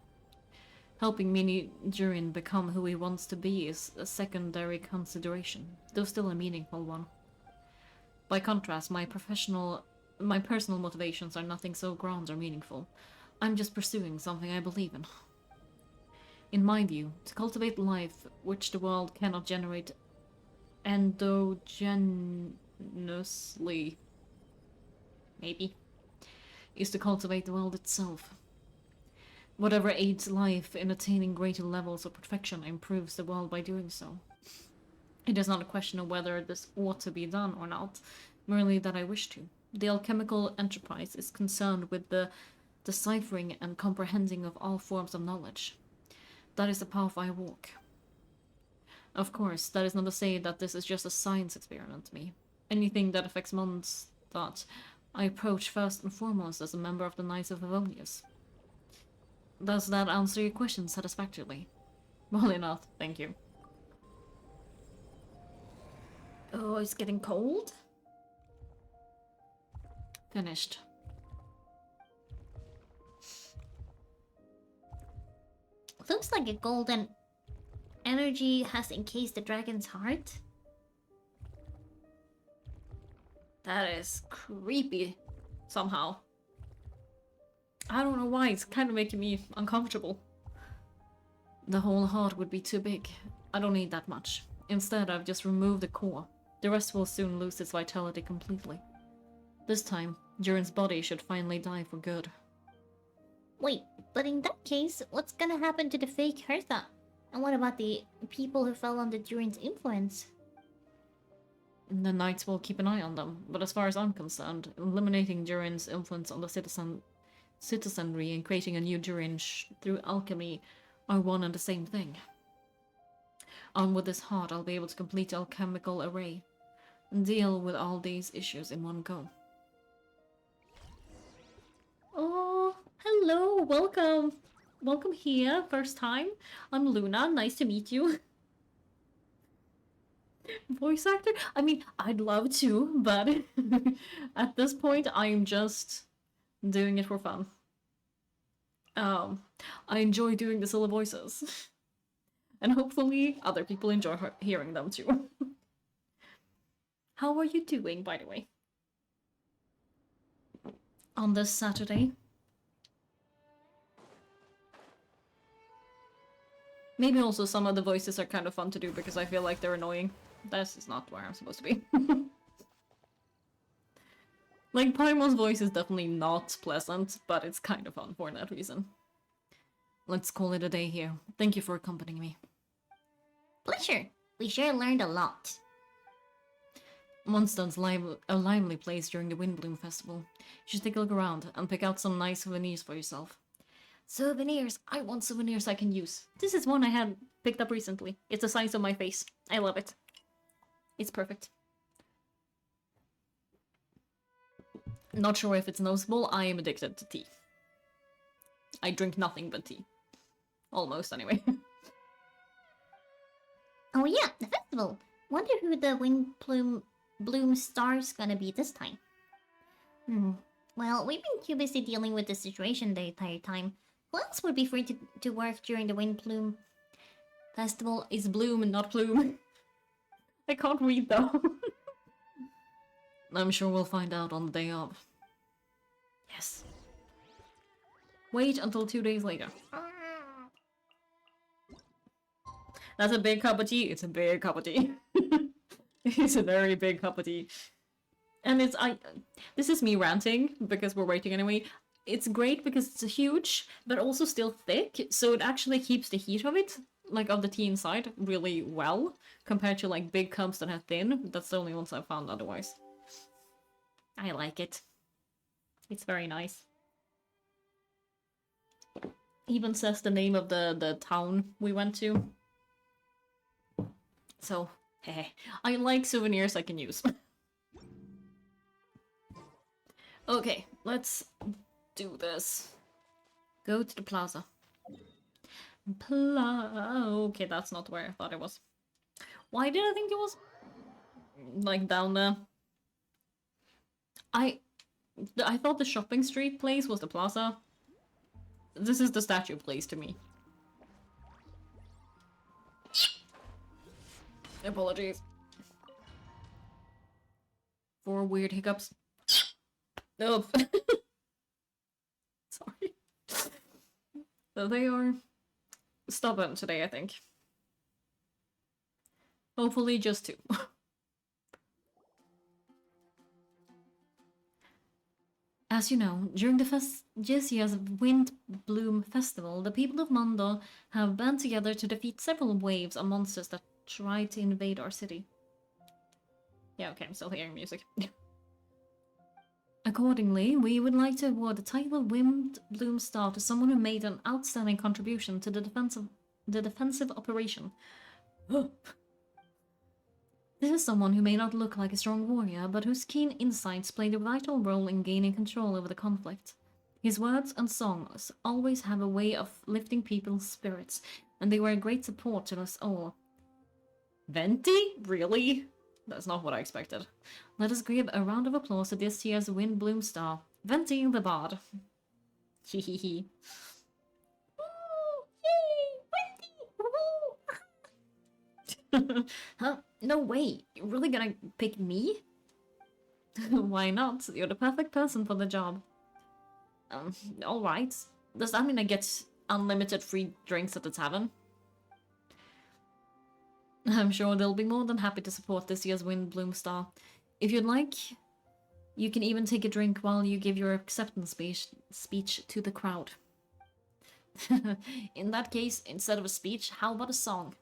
Helping Mini Durin become who he wants to be is a secondary consideration, though still a meaningful one. By contrast, my personal motivations are nothing so grand or meaningful. I'm just pursuing something I believe in. In my view, to cultivate life which the world cannot generate endogenously, maybe, is to cultivate the world itself. Whatever aids life in attaining greater levels of perfection improves the world by doing so. It is not a question of whether this ought to be done or not, merely that I wish to. The alchemical enterprise is concerned with the deciphering and comprehending of all forms of knowledge. That is the path I walk. Of course, that is not to say that this is just a science experiment to me. Anything that affects Mondstadt, I approach first and foremost as a member of the Knights of Favonius. Does that answer your question satisfactorily? Well enough, thank you. Oh, it's getting cold? Finished. Looks like a golden energy has encased the dragon's heart. That is creepy, somehow. I don't know why, it's kind of making me uncomfortable. The whole heart would be too big. I don't need that much. Instead, I've just removed the core. The rest will soon lose its vitality completely. This time, Durin's body should finally die for good. Wait, but in that case, what's gonna happen to the fake Hertha? And what about the people who fell under Durin's influence? The knights will keep an eye on them, but as far as I'm concerned, eliminating Durin's influence on the citizenry and creating a new Durin through alchemy are one and the same thing. Armed with this heart, I'll be able to complete the alchemical array and deal with all these issues in one go. Oh, hello, welcome. Welcome here, first time. I'm Luna, nice to meet you. Voice actor? I mean, I'd love to, but at this point, I'm just doing it for fun. I enjoy doing the silly voices. And hopefully other people enjoy hearing them too. How are you doing, by the way? On this Saturday? Maybe also some of the voices are kind of fun to do because I feel like they're annoying. This is not where I'm supposed to be. Like, Paimon's voice is definitely not pleasant, but it's kind of fun for that reason. Let's call it a day here. Thank you for accompanying me. Pleasure. We sure learned a lot. Mondstade's a lively place during the Windbloom Festival. You should take a look around and pick out some nice souvenirs for yourself. Souvenirs! I want souvenirs I can use. This is one I had picked up recently. It's the size of my face. I love it. It's perfect. Not sure if it's noticeable, I am addicted to tea. I drink nothing but tea. Almost, anyway. Oh yeah, the festival. Wonder who the Bloom Star's gonna be this time. Well, we've been too busy dealing with the situation the entire time. Who else would be free to work during the Windbloom Festival? Is bloom and not plume. I can't read though. I'm sure we'll find out on the day of. Yes. Wait until 2 days later. That's a big cup of tea. It's a big cup of tea. It's a very big cup of tea. And this is me ranting because we're waiting anyway. It's great because it's huge, but also still thick, so it actually keeps the heat of it, like of the tea inside, really well, compared to like big cups that are thin. That's the only ones I've found otherwise. I like it. It's very nice. Even says the name of the town we went to. So, hey, I like souvenirs I can use. Okay, let's do this. Go to the plaza. Okay, that's not where I thought it was. Why did I think it was like down there? I thought the shopping street place was the plaza. This is the statue place to me. Apologies. 4 weird hiccups. Oh. Sorry. So they are stubborn today, I think. Hopefully just 2. As you know, during this year's Windbloom Festival, the people of Mondo have band together to defeat several waves of monsters that try to invade our city. Yeah, okay, I'm still hearing music. Accordingly, we would like to award the title of Windbloom Star to someone who made an outstanding contribution to the defensive operation. This is someone who may not look like a strong warrior, but whose keen insights played a vital role in gaining control over the conflict. His words and songs always have a way of lifting people's spirits, and they were a great support to us all. Venti? Really? That's not what I expected. Let us give a round of applause to this year's Windbloom Star, Venti the Bard. Hehehe. Huh? No way. You're really gonna pick me? Why not? You're the perfect person for the job. Alright. Does that mean I get unlimited free drinks at the tavern? I'm sure they'll be more than happy to support this year's Windbloom Star. If you'd like, you can even take a drink while you give your acceptance speech to the crowd. In that case, instead of a speech, how about a song?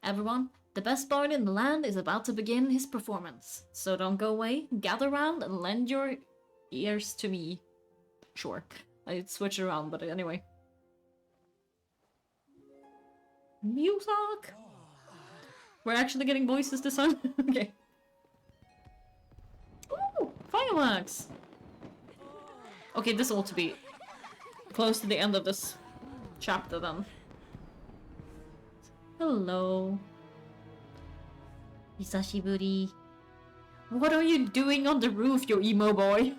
Everyone, the best bard in the land is about to begin his performance. So don't go away, gather round and lend your ears to me. Sure, I switch it around, but anyway. Music! We're actually getting voices this time? Okay. Ooh, fireworks! Okay, this ought to be close to the end of this chapter then. Hello. Hisashiburi. What are you doing on the roof, you emo boy?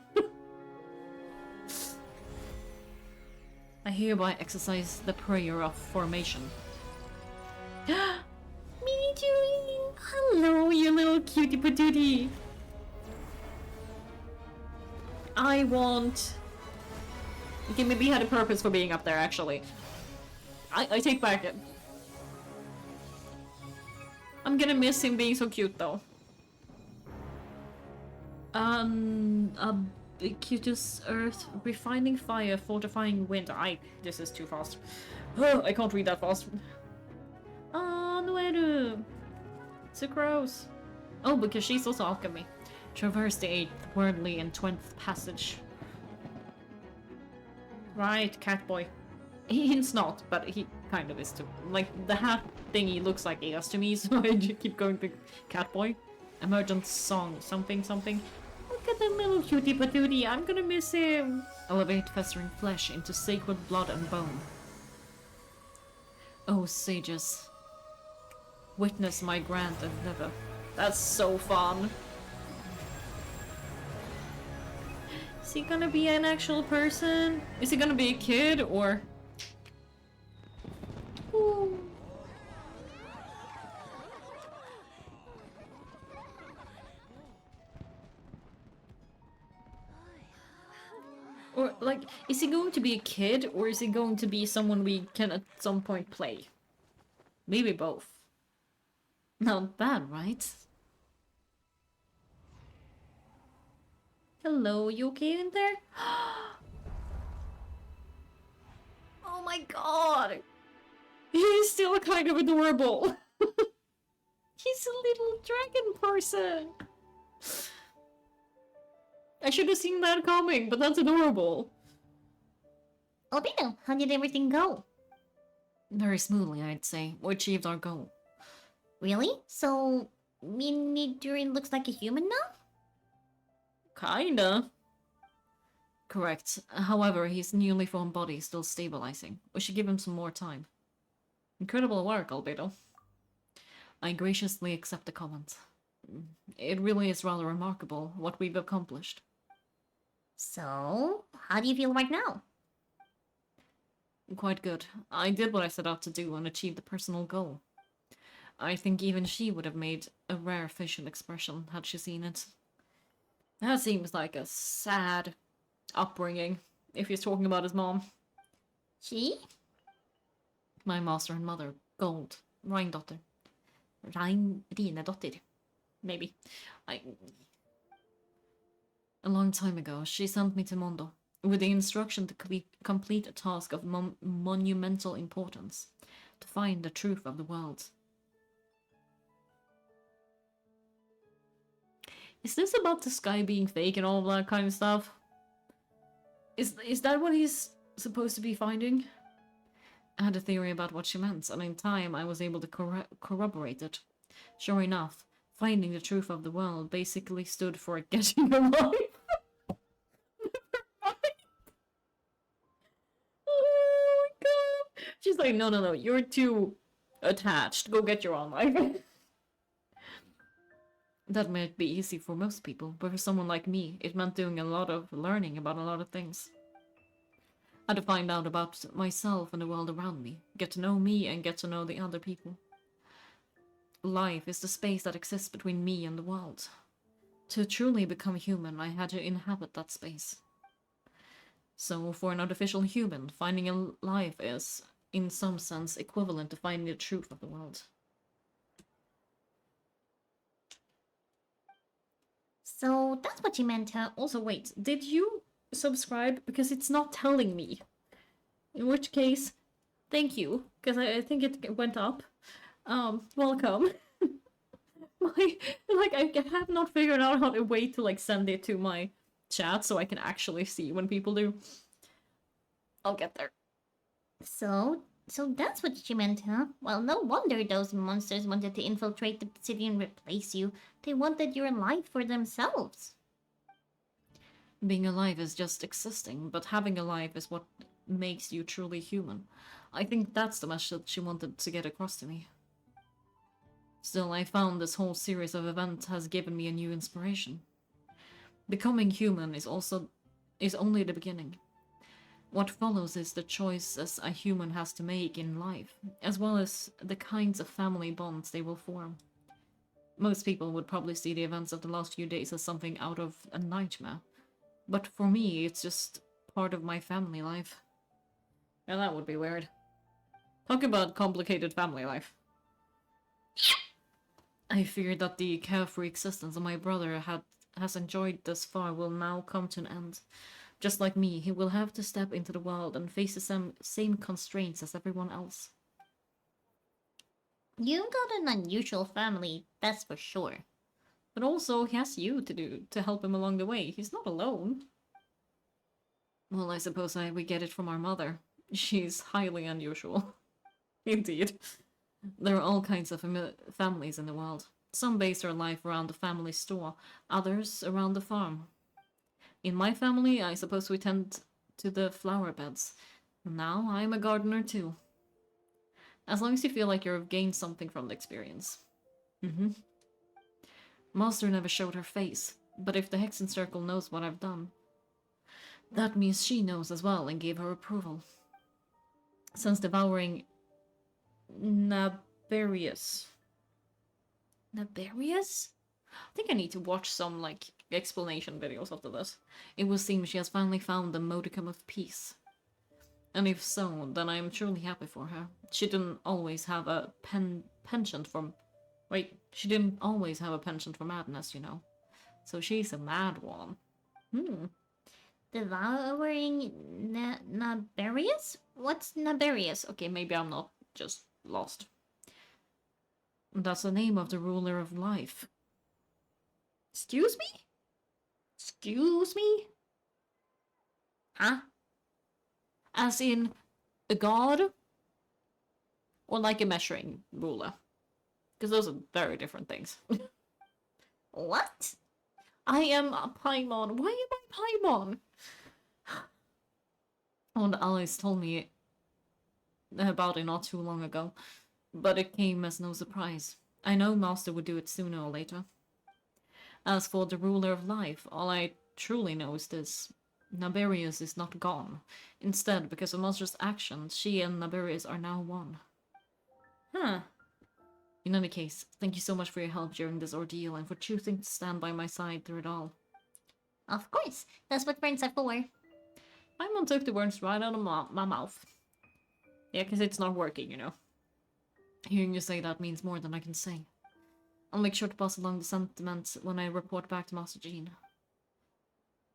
I hereby exercise the prayer of formation. Mini-Julie! Hello, you little cutie patootie! I want... Okay, maybe he had a purpose for being up there, actually. I take back it. I'm gonna miss him being so cute, though. Ubiquitous earth, refining fire, fortifying wind. This is too fast. I can't read that fast. Noeru! Sucrose! Oh, because she's also alchemy. Traverse the 8th, worldly, and 20th passage. Right, Catboy. He's not, but he kind of is too. Like, the hat thingy looks like Eos to me, so I just keep going to Catboy. Emergent song, something, something. Look at the little cutie patootie, I'm gonna miss him! Elevate festering flesh into sacred blood and bone. Oh, sages. Witness my grand endeavor. That's so fun. Is he gonna be an actual person? Is he gonna be a kid, or... Ooh. Or, like, is he going to be a kid, or is he going to be someone we can at some point play? Maybe both. Not bad, right? Hello, you okay in there? Oh my god! He's still kind of adorable! He's a little dragon person! I should have seen that coming, but that's adorable. Albino, how did everything go? Very smoothly, I'd say. We achieved our goal. Really? So, Mini-Durin looks like a human now? Kinda. Correct. However, his newly formed body is still stabilizing. We should give him some more time. Incredible work, Albedo. I graciously accept the comment. It really is rather remarkable what we've accomplished. So, how do you feel right now? Quite good. I did what I set out to do and achieved the personal goal. I think even she would have made a rare facial expression had she seen it. That seems like a sad upbringing, if he's talking about his mom. She? My master and mother, Gold, Reindotter. Rinedotter. Maybe. A long time ago, she sent me to Mondo, with the instruction to complete a task of monumental importance, to find the truth of the world. Is this about the sky being fake and all of that kind of stuff? Is that what he's supposed to be finding? I had a theory about what she meant, and in time I was able to corroborate it. Sure enough, finding the truth of the world basically stood for getting a life. Oh my god! She's like, no, you're too attached. Go get your own life. That might be easy for most people, but for someone like me, it meant doing a lot of learning about a lot of things. I had to find out about myself and the world around me, get to know me and get to know the other people. Life is the space that exists between me and the world. To truly become human, I had to inhabit that space. So, for an artificial human, finding a life is, in some sense, equivalent to finding the truth of the world. So, that's what you meant, huh? Also, wait, did you subscribe? Because it's not telling me. In which case, thank you, because I think it went up. Welcome. My like I have not figured out how to wait to like send it to my chat so I can actually see when people do. I'll get there. So that's what she meant, huh? Well, no wonder those monsters wanted to infiltrate the city and replace you. They wanted your life for themselves. Being alive is just existing, but having a life is what makes you truly human. I think that's the message she wanted to get across to me. Still, I found this whole series of events has given me a new inspiration. Becoming human is only the beginning. What follows is the choices a human has to make in life, as well as the kinds of family bonds they will form. Most people would probably see the events of the last few days as something out of a nightmare, but for me, it's just part of my family life. And that would be weird. Talk about complicated family life. I fear that the carefree existence my brother has enjoyed thus far will now come to an end. Just like me, he will have to step into the world and face the same constraints as everyone else. You got an unusual family, that's for sure. But also, he has you to help him along the way. He's not alone. Well, I suppose we get it from our mother. She's highly unusual. Indeed. There are all kinds of families in the world. Some base their life around the family store, others around the farm. In my family, I suppose we tend to the flower beds. Now I'm a gardener too. As long as you feel like you've gained something from the experience. Master never showed her face, but if the Hexen Circle knows what I've done, that means she knows as well and gave her approval. Since devouring Naberius. Naberius? I think I need to watch some, like, explanation videos after this. It will seem she has finally found the modicum of peace. And if so, then I am truly happy for her. She didn't always have a penchant from... Wait, she didn't always have a penchant for madness, you know. So she's a mad one. Devouring Naberius? What's Naberius? Okay, maybe I'm not just lost. That's the name of the ruler of life. Excuse me? Excuse me? Huh? As in a god? Or like a measuring ruler? Because those are very different things. What? I am a Paimon. Why am I Paimon? One of the allies told me about it not too long ago, but it came as no surprise. I know Master would do it sooner or later. As for the ruler of life, all I truly know is this. Naberius is not gone. Instead, because of Master's actions, she and Naberius are now one. Huh. In any case, thank you so much for your help during this ordeal and for choosing to stand by my side through it all. Of course, that's what friends are for. Paimon took the words right out of my mouth. Yeah, because it's not working, you know. Hearing you say that means more than I can say. I'll make sure to pass along the sentiments when I report back to Master Jean.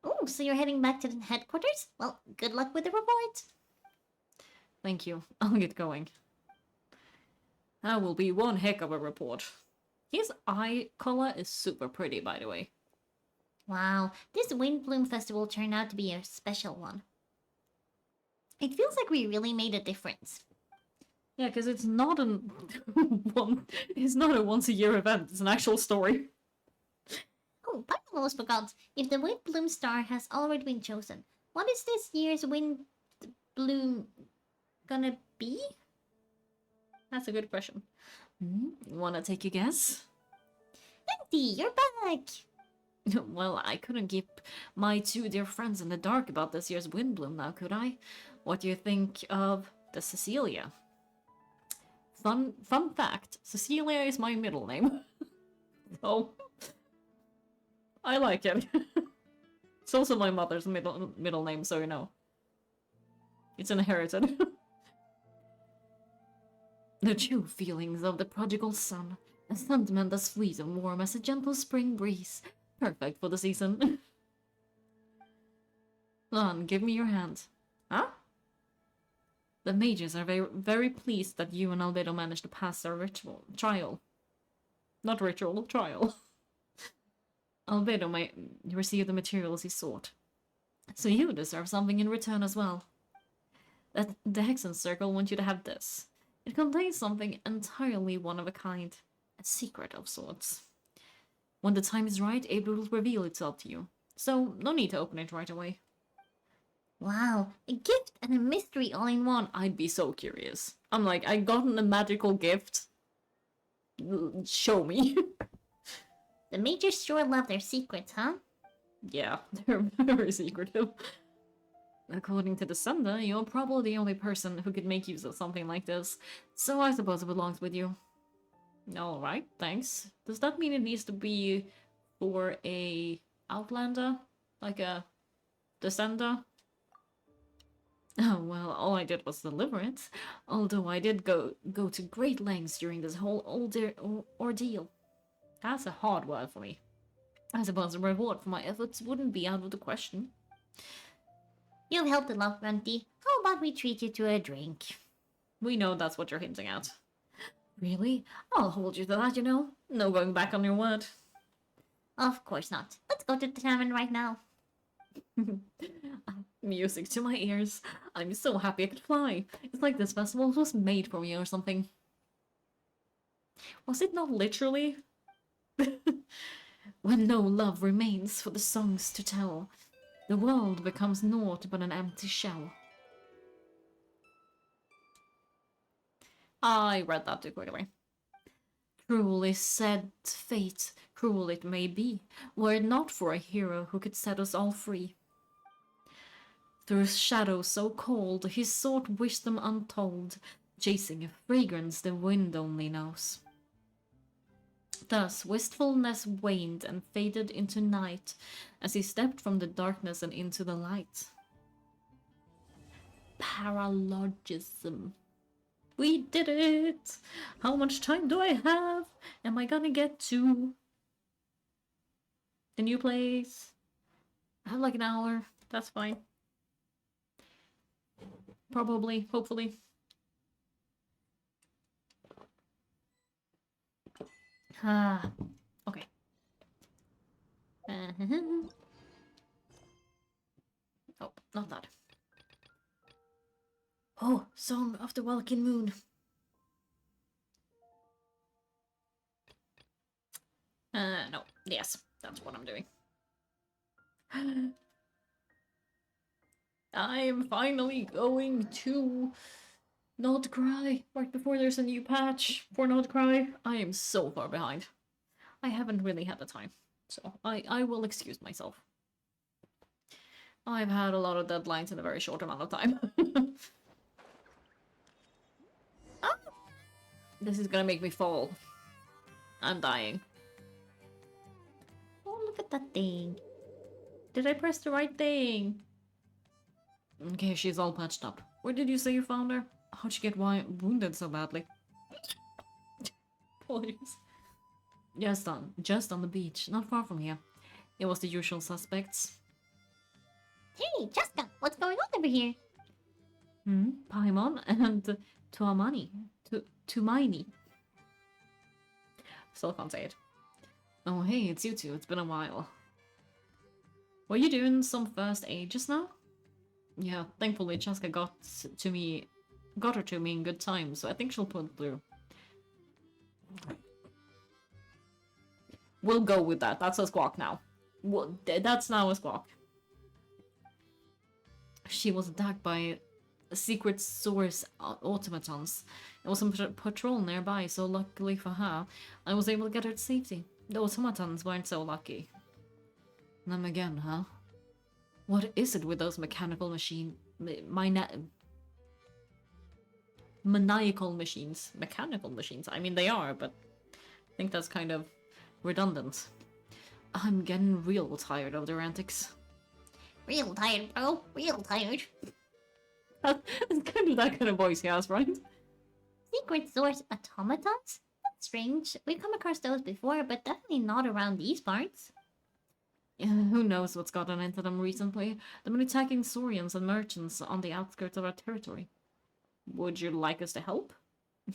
Oh, so you're heading back to the headquarters? Well, good luck with the report. Thank you. I'll get going. That will be one heck of a report. His eye color is super pretty, by the way. Wow, this Windbloom Festival turned out to be a special one. It feels like we really made a difference. Yeah, because it's not it's not a once-a-year event. It's an actual story. Oh, I almost forgot. If the Windbloom Star has already been chosen, what is this year's Windbloom gonna be? That's a good question. Wanna take a guess? Andy, you're back! Well, I couldn't keep my two dear friends in the dark about this year's Windbloom now, could I? What do you think of the Cecilia? Fun fact, Cecilia is my middle name. So, I like it. It's also my mother's middle name, so you know. It's inherited. The true feelings of the prodigal son. A sentiment as sweet and warm as a gentle spring breeze. Perfect for the season. Lan, give me your hand. Huh? The mages are very pleased that you and Albedo managed to pass their ritual trial. Not ritual, trial. Albedo might receive the materials he sought. So you deserve something in return as well. That the Hexen Circle want you to have this. It contains something entirely one of a kind. A secret of sorts. When the time is right, it will reveal itself to you. So, no need to open it right away. Wow, a gift and a mystery all in one. I'd be so curious. I'm like, I gotten a magical gift. Show me. The mages sure love their secrets, huh? Yeah, they're very secretive. According to the Sunda, you're probably the only person who could make use of something like this, so I suppose it belongs with you. Alright, thanks. Does that mean it needs to be for a Outlander? Like a Descender? Oh, well, all I did was deliver it. Although I did go to great lengths during this whole ordeal. That's a hard word for me. I suppose the reward for my efforts wouldn't be out of the question. You've helped a lot, Runty. How about we treat you to a drink? We know that's what you're hinting at. Really? I'll hold you to that, you know. No going back on your word. Of course not. Let's go to the tavern right now. Music to my ears. I'm so happy I could fly. It's like this festival was made for me or something. Was it not literally? When no love remains for the songs to tell, the world becomes naught but an empty shell. I read that too quickly. Cruel is said fate, cruel it may be, were it not for a hero who could set us all free. Through shadows so cold, he sought wisdom untold, chasing a fragrance the wind only knows. Thus wistfulness waned and faded into night, as he stepped from the darkness and into the light. Paralogism. We did it! How much time do I have? Am I gonna get to the new place? I have like an hour. That's fine. Probably, hopefully. Ah, okay. Oh, not that. Oh, Song of the Welkin Moon. No. Yes, that's what I'm doing. I'm finally going to Not Cry right before there's a new patch for Not Cry. I am so far behind. I haven't really had the time, so I will excuse myself. I've had a lot of deadlines in a very short amount of time. Ah! This is gonna make me fall. I'm dying. Oh, look at that thing. Did I press the right thing? Okay, she's all patched up. Where did you say you found her? How'd she get wounded so badly? Please. Just on the beach, not far from here. It was the usual suspects. Hey, Jessica, what's going on over here? Paimon and Tumaini. Still can't say it. Oh hey, it's you two, it's been a while. Were you doing some first aid just now? Yeah, thankfully Chaska got her to me in good time, so I think she'll pull through. We'll go with that. That's a squawk now. Well, that's now a squawk. She was attacked by secret source automatons. There was some patrol nearby, so luckily for her, I was able to get her to safety. The automatons weren't so lucky. Them again, huh? What is it with those mechanical maniacal machines? Mechanical machines? I mean, they are, but I think that's kind of redundant. I'm getting real tired of their antics. Real tired, bro. Real tired. It's kind of that kind of voice he has, right? Secret source automatons? That's strange. We've come across those before, but definitely not around these parts. Yeah, who knows what's gotten into them recently? They've been attacking Saurians and merchants on the outskirts of our territory. Would you like us to help?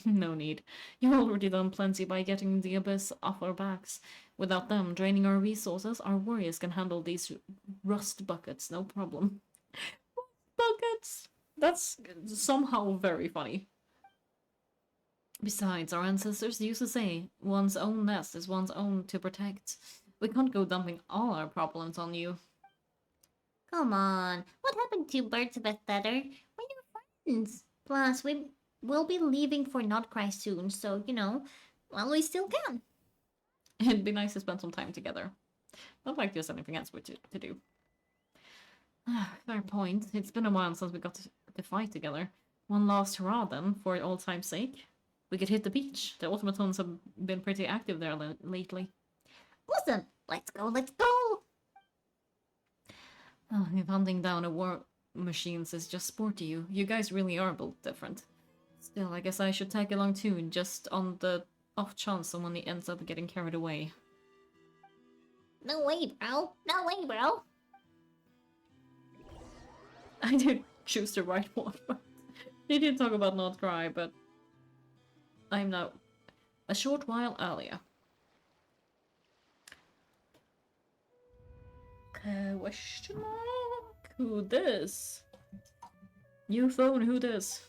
No need. You've already done plenty by getting the Abyss off our backs. Without them draining our resources, our warriors can handle these rust buckets, no problem. Buckets! That's somehow very funny. Besides, our ancestors used to say, one's own nest is one's own to protect. We can't go dumping all our problems on you. Come on. What happened to Birds of a Feather? We're your friends. Plus, we will be leaving for Notcry soon, so, you know, well, we still can. It'd be nice to spend some time together. Not like there's anything else to do. Fair point. It's been a while since we got to fight together. One last hurrah then, for old time's sake. We could hit the beach. The automatons have been pretty active there lately. Awesome. Let's go, let's go. Oh, if hunting down a war machines is just sport to you, you guys really are built different. Still, I guess I should tag along too, just on the off chance someone ends up getting carried away. No way, bro. No way, bro. I did choose the right one, but they did talk about not cry, but I'm now a short while earlier. Question mark? Who this? New phone, who this?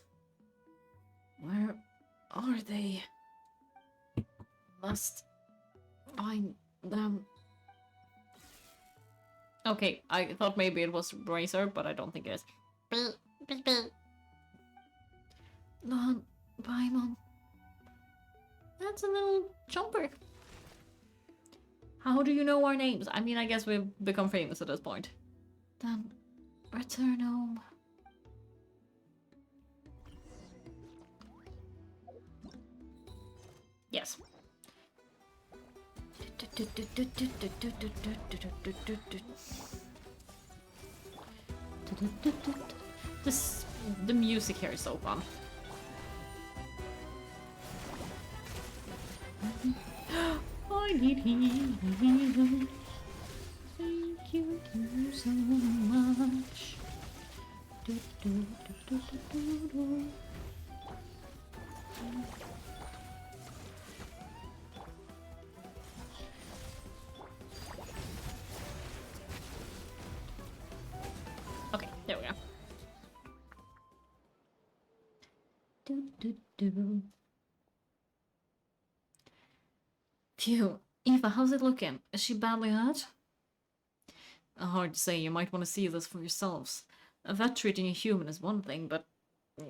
Where are they? Must find them. Okay, I thought maybe it was Razor, but I don't think it is. Mom, bye, Mom. That's a little jumper. How do you know our names? I mean, I guess we've become famous at this point. Then, return home. Yes. The music here is so fun. I need healing. Thank you so much. Okay, there we go. Phew. Eva, how's it looking? Is she badly hurt? Hard to say, you might want to see this for yourselves. A vet treating a human is one thing, but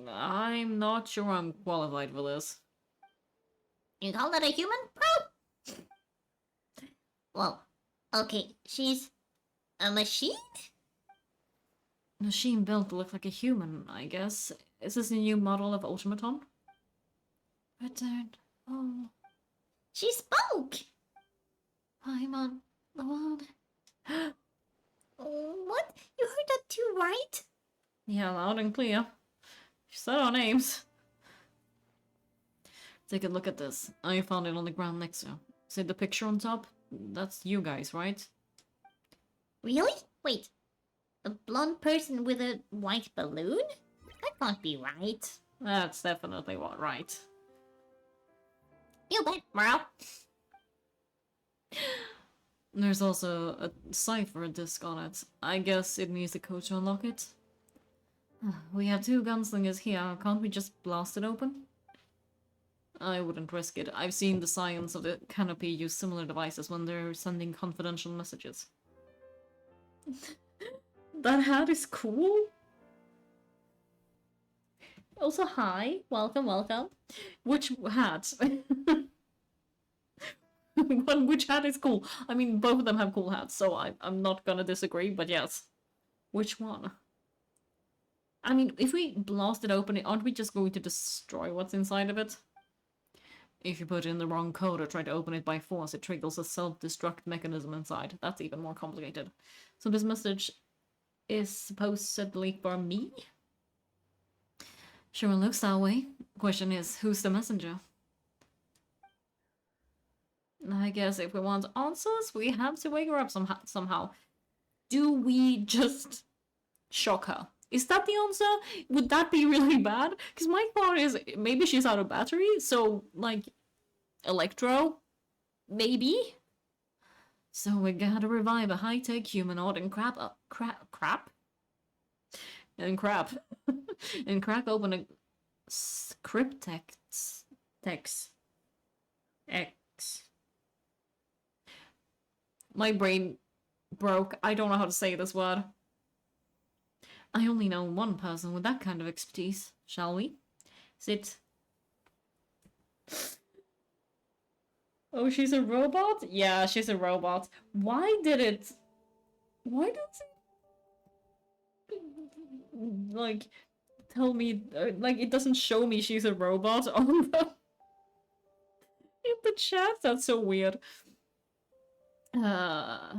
I'm not sure I'm qualified for this. You call that a human, bro? Well, okay, she's a machine? Machine built to look like a human, I guess. Is this a new model of automaton? Return. Oh. She spoke! I'm on the world. What? You heard that too, right? Yeah, loud and clear. She said our names. Take a look at this. I found it on the ground next to you. See the picture on top? That's you guys, right? Really? Wait. A blonde person with a white balloon? That can't be right. That's definitely what, right. You bet, bro. There's also a cipher disc on it. I guess it needs a code to unlock it. We have two gunslingers here. Can't we just blast it open? I wouldn't risk it. I've seen the science of the canopy use similar devices when they're sending confidential messages. That hat is cool. Also, hi. Welcome, welcome. Which hat? Which hat is cool? I mean, both of them have cool hats, so I'm not gonna disagree, but yes. Which one? I mean, if we blast it open, aren't we just going to destroy what's inside of it? If you put in the wrong code or try to open it by force, it triggers a self-destruct mechanism inside. That's even more complicated. So this message is supposedly for me? Sure looks that way. Question is, who's the messenger? I guess if we want answers, we have to wake her up somehow. Do we just shock her? Is that the answer? Would that be really bad? Because my thought is maybe she's out of battery, so like Electro, maybe. So we gotta revive a high-tech humanoid and crap and crack open a cryptex X. My brain broke. I don't know how to say this word. I only know one person with that kind of expertise. Shall we? Is it... Oh, she's a robot? Yeah, she's a robot. Why does it... Like, tell me... like, it doesn't show me she's a robot on the... in the chat? That's so weird. Are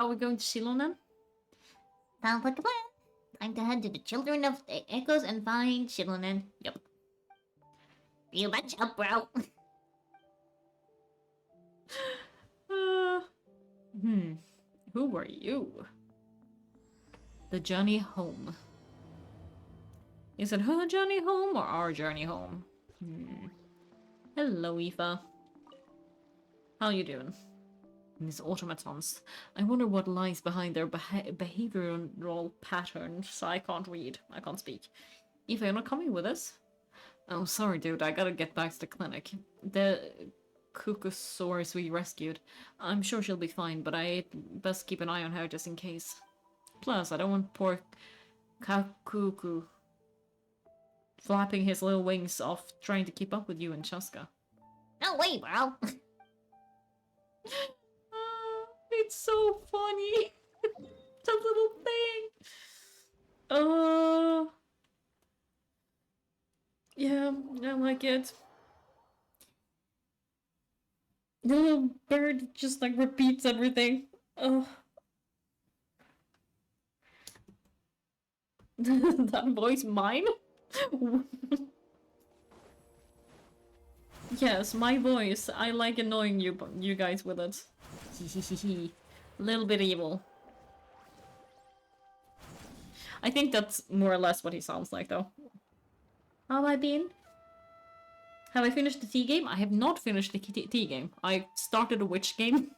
we going to Shilon then? Sounds like a plan. Time to head to the Children of the Echoes and find Shilonen. Yep. You betcha, bro. Who were you? The journey home. Is it her journey home or our journey home? Hello, Aoife. How you doing? These automatons. I wonder what lies behind their behavioral patterns. I can't read. I can't speak. Aoife, you're not coming with us? Oh, sorry, dude. I gotta get back to the clinic. The Cuckoosaurus we rescued. I'm sure she'll be fine, but I best keep an eye on her just in case. Plus, I don't want poor Cuckoo flapping his little wings off trying to keep up with you and Chaska. No way, bro. It's so funny. The little thing. Yeah, I like it. The little bird just like repeats everything. That voice mine? Yes, my voice. I like annoying you guys with it. Little bit evil. I think that's more or less what he sounds like, though. How have I been? Have I finished the tea game? I have not finished the tea game. I started a witch game.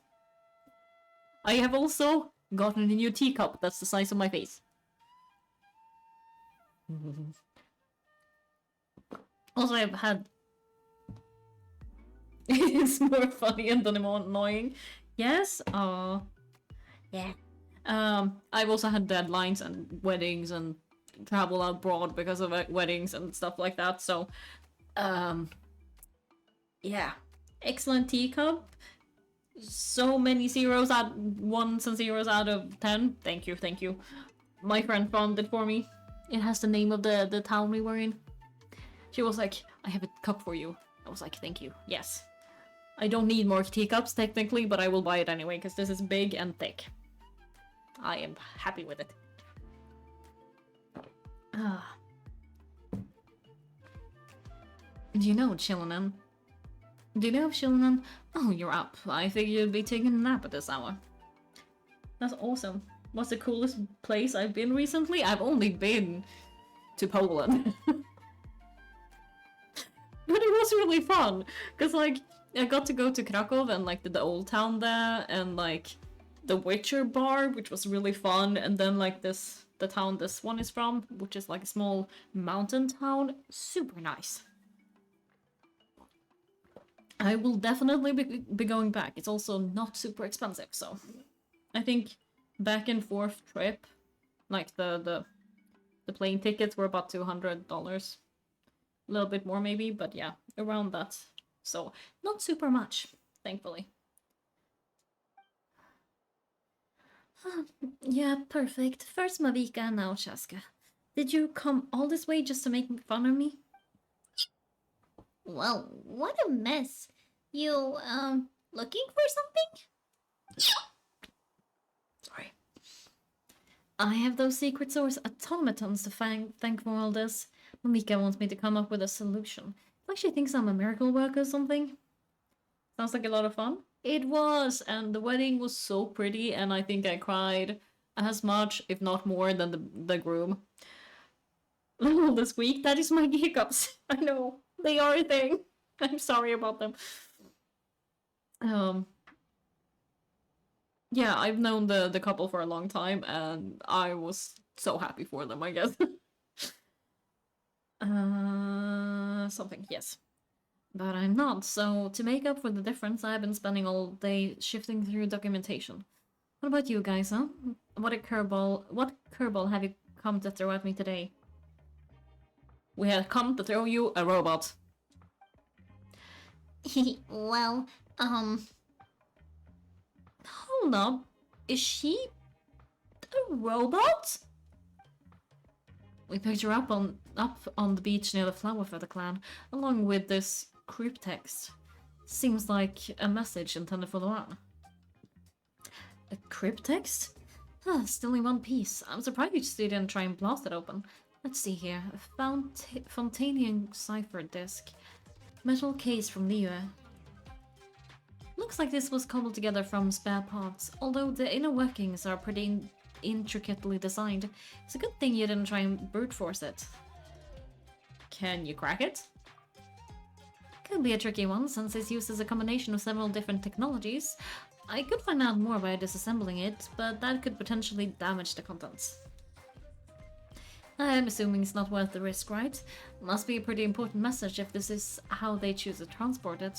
I have also gotten a new teacup that's the size of my face. Also, I've had... It's more funny and then more annoying. Yes? Yeah. I've also had deadlines and weddings and travel abroad because of weddings and stuff like that, so... yeah. Excellent teacup. So many ones and zeros out of 10. Thank you, thank you. My friend found it for me. It has the name of the town we were in. She was like, I have a cup for you. I was like, thank you. Yes. I don't need more teacups, technically, but I will buy it anyway, because this is big and thick. I am happy with it. Do you know Chillanen? Do you know Chillanen? Oh, you're up. I figured you'd be taking a nap at this hour. That's awesome. What's the coolest place I've been recently? I've only been to Poland. But it was really fun, because like, I got to go to Krakow and like the old town there, and like the Witcher bar, which was really fun, and then like the town this one is from, which is like a small mountain town. Super nice. I will definitely be going back. It's also not super expensive, so I think back and forth trip, like the plane tickets were about $200. A little bit more maybe, but yeah, around that. So not super much, thankfully. Yeah, perfect. First Mavika, now Chaska. Did you come all this way just to make fun of me? Whoa, what a mess. You, looking for something? Sorry. I have those secret source automatons to thank for all this. Mamika wants me to come up with a solution. Like she thinks I'm a miracle worker or something. Sounds like a lot of fun. It was, and the wedding was so pretty, and I think I cried as much, if not more, than the groom. all this week. That is my hiccups. I know. They are a thing. I'm sorry about them. Yeah, I've known the couple for a long time, and I was so happy for them, I guess. Something, yes. But I'm not, so to make up for the difference, I've been spending all day shifting through documentation. What about you guys, huh? What curveball have you come to throw at me today? We have come to throw you a robot. Well, Hold up. Is she a robot? We picked her up on the beach near the Flower Feather clan, along with this cryptext. Seems like a message intended for the one. A cryptext? Still in one piece. I'm surprised you didn't try and blast it open. Let's see here. A Fontanian cipher disk. Metal case from Liyue. Looks like this was cobbled together from spare parts, although the inner workings are pretty intricately designed. It's a good thing you didn't try and brute force it. Can you crack it? Could be a tricky one, since it uses a combination of several different technologies. I could find out more by disassembling it, but that could potentially damage the contents. I'm assuming it's not worth the risk, right? Must be a pretty important message if this is how they choose to transport it.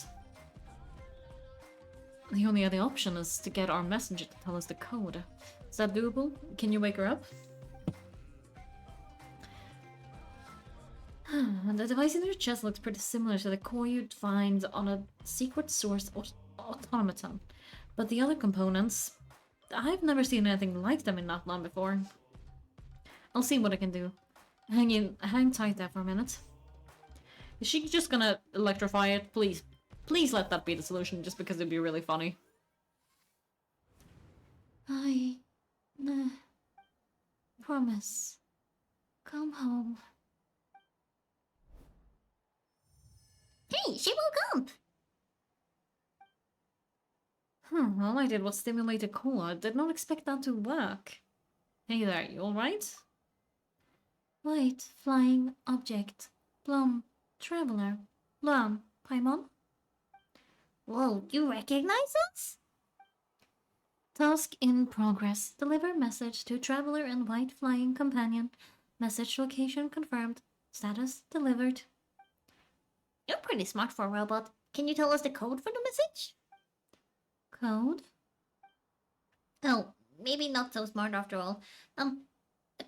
The only other option is to get our messenger to tell us the code. Is that doable? Can you wake her up? The device in your chest looks pretty similar to the core you'd find on a secret source automaton. But the other components, I've never seen anything like them in Natlan before. I'll see what I can do. Hang tight there for a minute. Is she just gonna electrify it? Please. Please let that be the solution, just because it'd be really funny. I promise. Come home. Hey, she woke up! All I did was stimulate a core. Did not expect that to work. Hey there, you alright? White, flying object. Plum, traveler. Plum, Paimon? Whoa, you recognize us? Task in progress. Deliver message to traveler and white flying companion. Message location confirmed. Status delivered. You're pretty smart for a robot. Can you tell us the code for the message? Code? Oh, maybe not so smart after all. A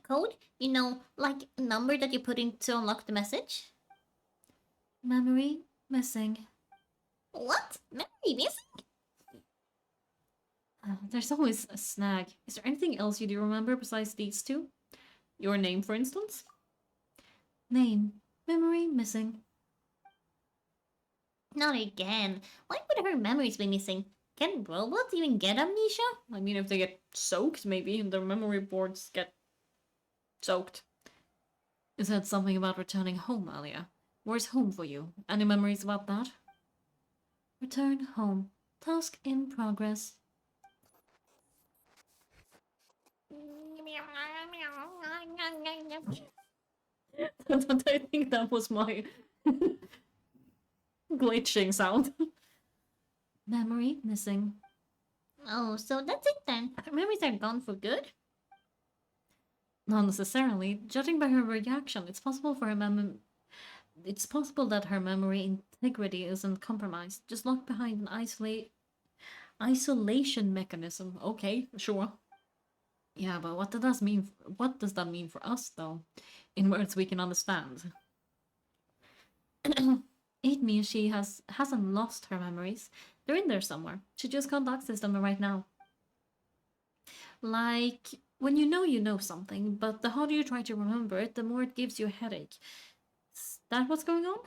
code? You know, like a number that you put in to unlock the message? Memory missing. What? Memory missing? There's always a snag. Is there anything else you do remember besides these two? Your name, for instance? Name. Memory missing. Not again. Why would her memories be missing? Can robots even get amnesia? I mean, if they get soaked, maybe, and their memory boards get soaked. You said something about returning home, Alia. Where's home for you? Any memories about that? Return home. Task in progress. I think that was my glitching sound. Memory missing. Oh, so that's it then. Her memories are gone for good? Not necessarily. Judging by her reaction, it's possible that her memory integrity isn't compromised, just locked behind an isolation mechanism. Okay, sure. Yeah, but what does that mean for us, though? In words we can understand. It means she hasn't lost her memories. They're in there somewhere. She just can't access them right now. Like, when you know something, but the harder you try to remember it, the more it gives you a headache. Is that what's going on?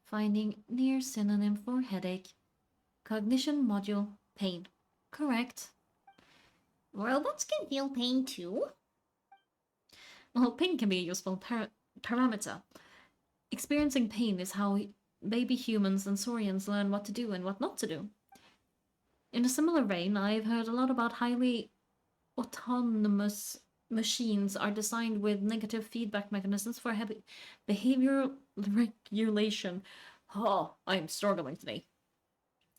Finding near synonym for headache. Cognition module, pain. Correct. Robots can feel pain too? Well, pain can be a useful parameter. Experiencing pain is how baby humans and saurians learn what to do and what not to do. In a similar vein, I've heard a lot about highly autonomous machines are designed with negative feedback mechanisms for behavioral regulation. Oh, I'm struggling today.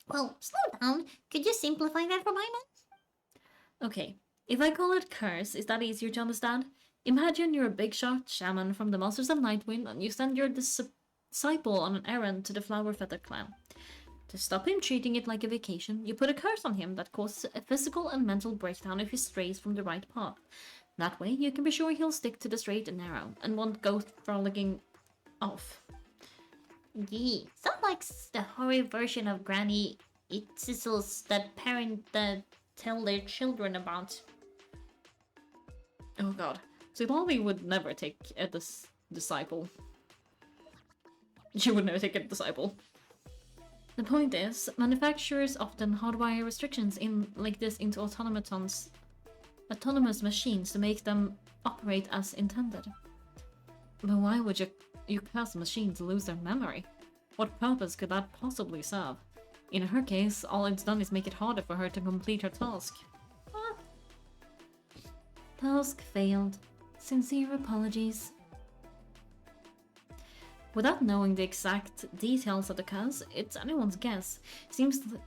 Well, slow down. Could you simplify that for my man? Okay, if I call it curse, is that easier to understand? Imagine you're a big shot shaman from the Masters of Nightwind and you send your disciple on an errand to the Flower Feather clan. To stop him treating it like a vacation, you put a curse on him that causes a physical and mental breakdown if he strays from the right path. That way, you can be sure he'll stick to the straight and narrow and won't go frolicking off. Gee, sounds like the horror version of Granny It Sizzles that parent that tell their children about. Oh god. So Lolly would never take a disciple. She would never take a disciple. The point is, manufacturers often hardwire restrictions like this into autonomous machines to make them operate as intended. But why would you cause a machine to lose their memory? What purpose could that possibly serve? In her case, all it's done is make it harder for her to complete her task. Task failed. Sincere apologies. Without knowing the exact details of the curse, it's anyone's guess. Seems that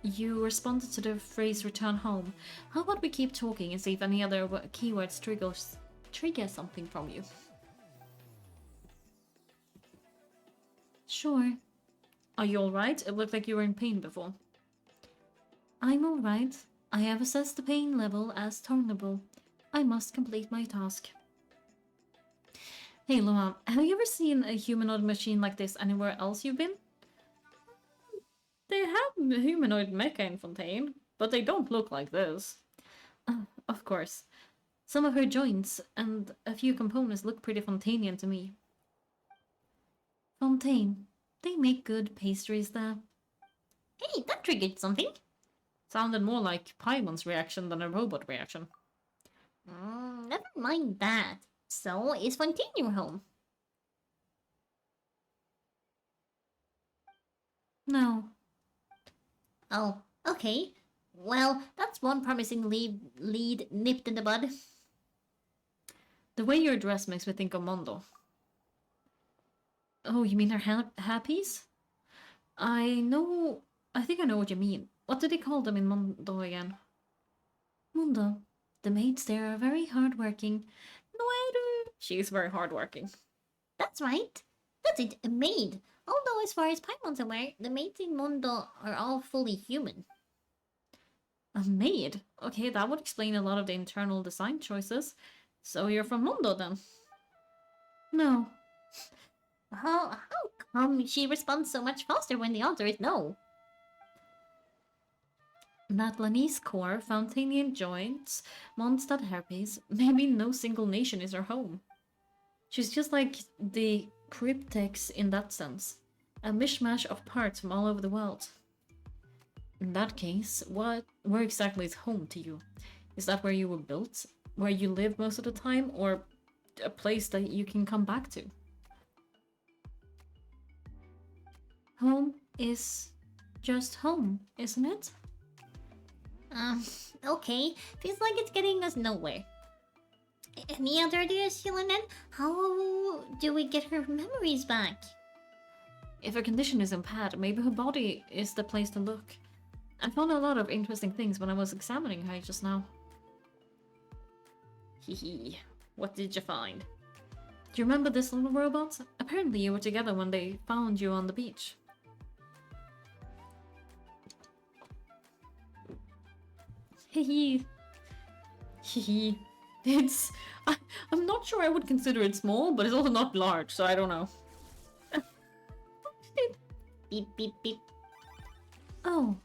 you responded to the phrase return home. How about we keep talking and see if any other keywords trigger something from you? Sure. Are you alright? It looked like you were in pain before. I'm alright. I have assessed the pain level as tolerable. I must complete my task. Hey Luan, have you ever seen a humanoid machine like this anywhere else you've been? They have a humanoid mecha in Fontaine, but they don't look like this. Of course. Some of her joints and a few components look pretty Fontainian to me. Fontaine. They make good pastries there. Hey, that triggered something. Sounded more like Paimon's reaction than a robot reaction. Never mind that. So, is Fontaine your home? No. Oh, okay. Well, that's one promising lead nipped in the bud. The way you're dressed makes me think of Mondo. Oh, you mean her happies? I think I know what you mean. What did they call them in Mondo again? Mondo. The maids there are very hardworking. She's very hardworking. That's right. That's it, a maid. Although as far as Paimon's aware, the maids in Mondo are all fully human. A maid? Okay, that would explain a lot of the internal design choices. So you're from Mondo then? No. How come she responds so much faster when the answer is no? Natlanese core, Fountainian joints, Mondstadt hairpiece. Maybe no single nation is her home. She's just like the cryptex in that sense. A mishmash of parts from all over the world. In that case, where exactly is home to you? Is that where you were built? Where you live most of the time? Or a place that you can come back to? Home is just home, isn't it? Okay. Feels like it's getting us nowhere. Any other ideas, Helenan? How do we get her memories back? If her condition is impaired, maybe her body is the place to look. I found a lot of interesting things when I was examining her just now. Hehe, what did you find? Do you remember this little robot? Apparently you were together when they found you on the beach. Hehe. Hehe. I'm not sure I would consider it small, but it's also not large, so I don't know. Beep, beep, beep. Oh.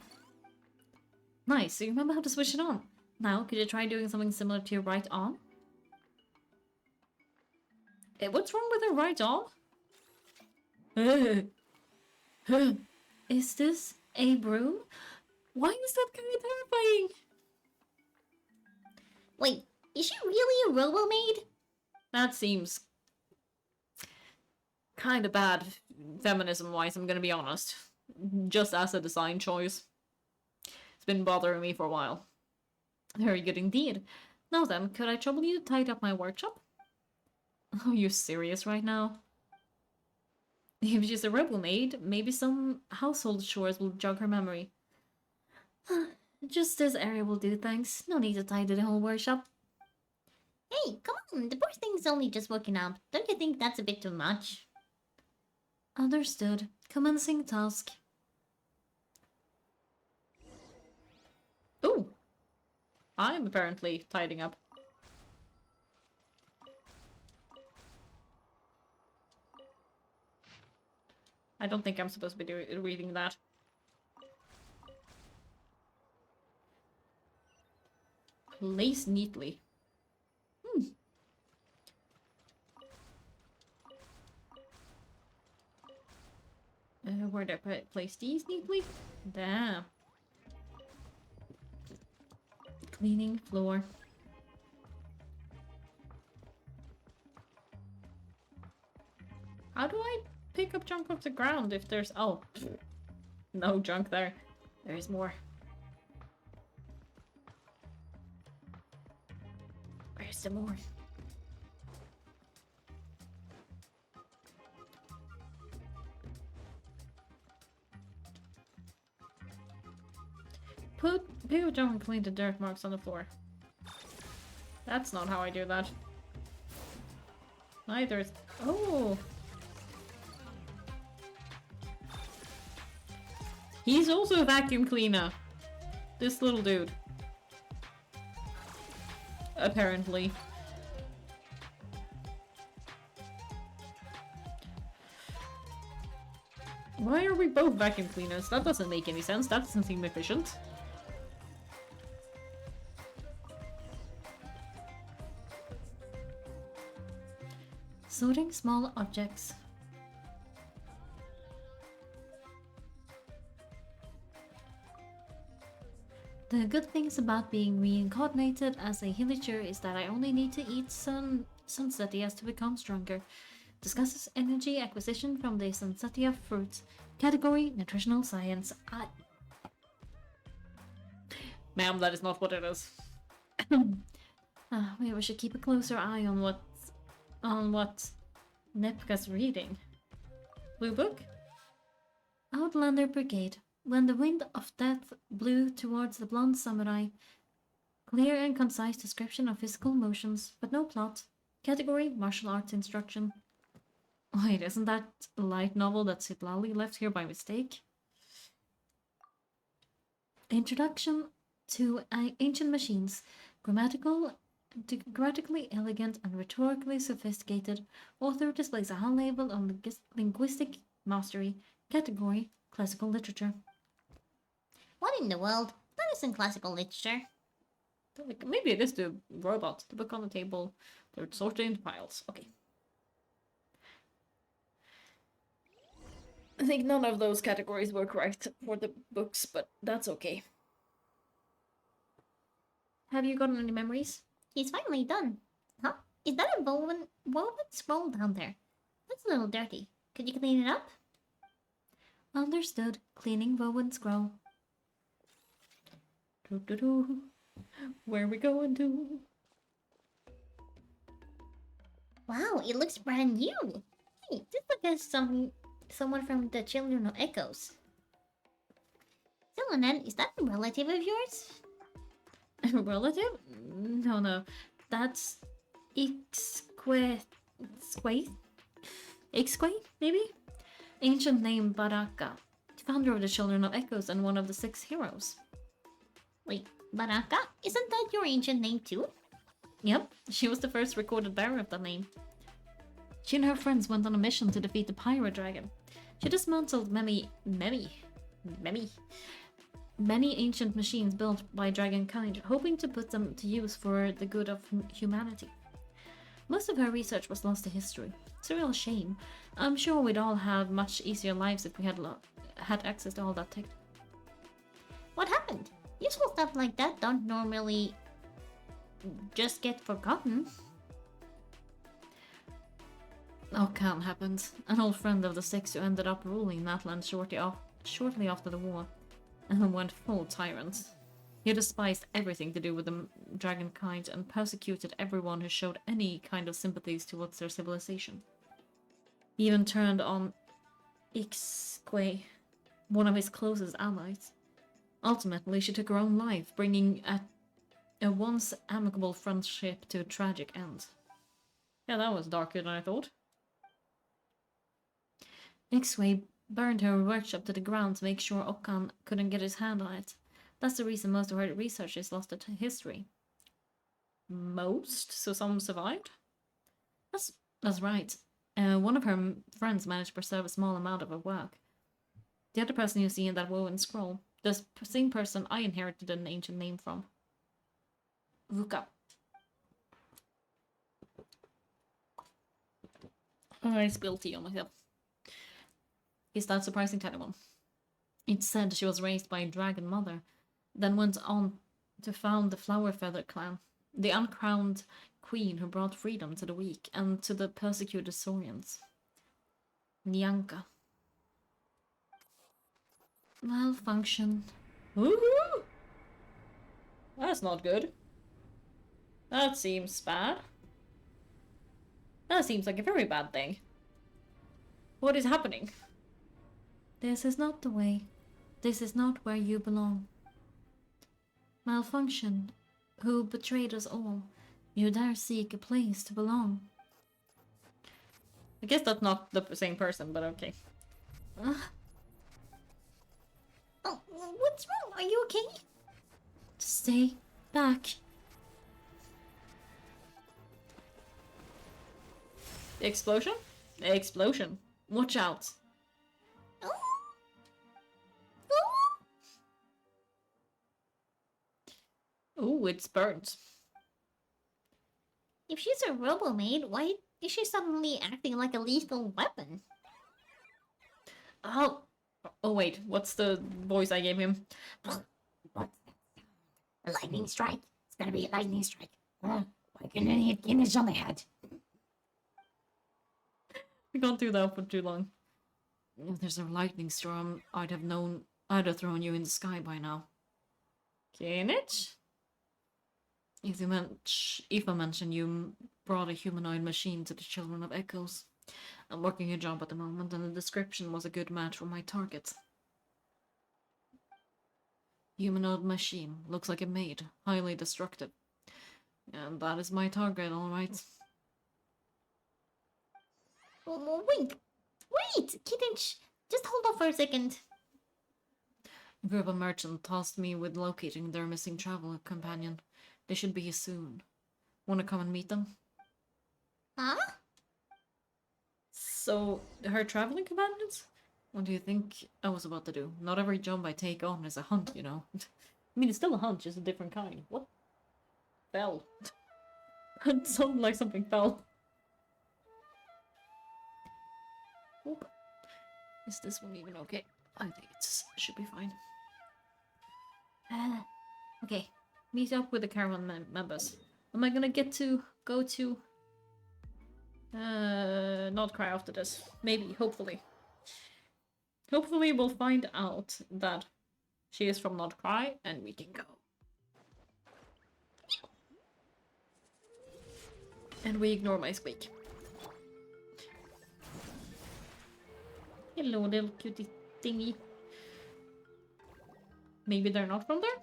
Nice, so you remember how to switch it on. Now, could you try doing something similar to your right arm? What's wrong with her right arm? Is this a broom? Why is that kind of terrifying? Wait, is she really a robo-maid? That seems kind of bad feminism-wise, I'm gonna be honest. Just as a design choice. It's been bothering me for a while. Very good indeed. Now then, could I trouble you to tidy up my workshop? Are you serious right now? If she's a rebel maid, maybe some household chores will jog her memory. Just this area will do, thanks. No need to tidy the whole workshop. Hey, come on, the poor thing's only just woken up. Don't you think that's a bit too much? Understood. Commencing task. Ooh! I'm apparently tidying up. I don't think I'm supposed to be reading that. Place neatly. Where do I place these neatly? There. Cleaning floor. How do I pick up junk off the ground if there's... Oh. No junk there. There's more. Where's the more? Pick up junk and clean the dirt marks on the floor. That's not how I do that. Neither is... Oh! He's also a vacuum cleaner. This little dude. Apparently. Why are we both vacuum cleaners? That doesn't make any sense. That doesn't seem efficient. Sorting small objects. The good things about being reincarnated as a villager is that I only need to eat some Sunsetias to become stronger. Discusses energy acquisition from the Sunsetia fruits. Category Nutritional Science. Ma'am, that is not what it is. Maybe we should keep a closer eye on what Nepka's reading. Blue book? Outlander Brigade. When the wind of death blew towards the blonde samurai. Clear and concise description of physical motions, but no plot. Category Martial Arts Instruction. Wait, isn't that a light novel that Sitlali left here by mistake? Introduction to Ancient Machines. Grammatically elegant and rhetorically sophisticated. Author displays a high level of linguistic mastery. Category Classical Literature. What in the world? That isn't classical literature. Maybe it is the robot. The book on the table. They're sorted into piles. Okay. I think none of those categories were correct for the books, but that's okay. Have you gotten any memories? He's finally done. Huh? Is that a woven scroll down there? That's a little dirty. Could you clean it up? Understood. Cleaning woven scroll. Doo-doo-doo. Where are we going to? Wow, it looks brand new. Hey, this looks like someone from the Children of Echoes. Silonen, is that a relative of yours? A relative? No. That's Ixque, maybe? Ancient name Baraka. Founder of the Children of Echoes and one of the 6 heroes. Wait, Baraka? Isn't that your ancient name too? Yep, she was the first recorded bearer of that name. She and her friends went on a mission to defeat the Pyro Dragon. She dismantled many ancient machines built by dragonkind, hoping to put them to use for the good of humanity. Most of her research was lost to history. It's a real shame. I'm sure we'd all have much easier lives if we had access to all that tech. What happened? Useful stuff like that don't normally just get forgotten. Okan happened. An old friend of the 6 who ended up ruling that land shortly after the war, and went full tyrant. He despised everything to do with the dragonkind and persecuted everyone who showed any kind of sympathies towards their civilization. He even turned on Ixque, one of his closest allies. Ultimately, she took her own life, bringing a once amicable friendship to a tragic end. Yeah, that was darker than I thought. Ixque burned her workshop to the ground to make sure Okan couldn't get his hand on it. That's the reason most of her research is lost to history. Most? So some survived? That's right. One of her friends managed to preserve a small amount of her work. The other person you see in that woven scroll, the same person I inherited an ancient name from. Vuka. I spilled tea on myself. Is that surprising to anyone? It's said she was raised by a dragon mother, then went on to found the Flower Feather clan, the uncrowned queen who brought freedom to the weak and to the persecuted Saurians. Nyanka. Malfunction. Woohoo! That's not good. That seems bad. That seems like a very bad thing. What is happening? This is not the way. This is not where you belong. Malfunction, who betrayed us all. You dare seek a place to belong. I guess that's not the same person, but okay. Oh, what's wrong? Are you okay? Stay back. Explosion? Explosion. Watch out. Oh. Oh. Oh, it's burnt. If she's a robo-maid, why is she suddenly acting like a lethal weapon? Oh. Oh wait, what's the voice I gave him? What? A lightning strike? It's gonna be a lightning strike. Why couldn't it hit Guinness on the head? We can't do that for too long. If there's a lightning storm, I'd have thrown you in the sky by now. Kinich? If I mentioned you brought a humanoid machine to the Children of Echoes. I'm working a job at the moment, and the description was a good match for my target. Humanoid machine. Looks like a maid. Highly destructive. And that is my target, alright. Oh, wait! Kittench, just hold on for a second. A group of merchants tasked me with locating their missing travel companion. They should be here soon. Wanna come and meet them? Huh? So, her traveling companions? What do you think I was about to do? Not every job I take on is a hunt, you know. I mean, it's still a hunt, just a different kind. What? Fell. It sounded like something fell. Oop. Is this one even okay? I think it should be fine. Okay. Meet up with the caravan members. Am I gonna get to go to... not cry after this. Maybe, hopefully. Hopefully we'll find out that she is from Not Cry and we can go. And we ignore my squeak. Hello, little cutie thingy. Maybe they're not from there?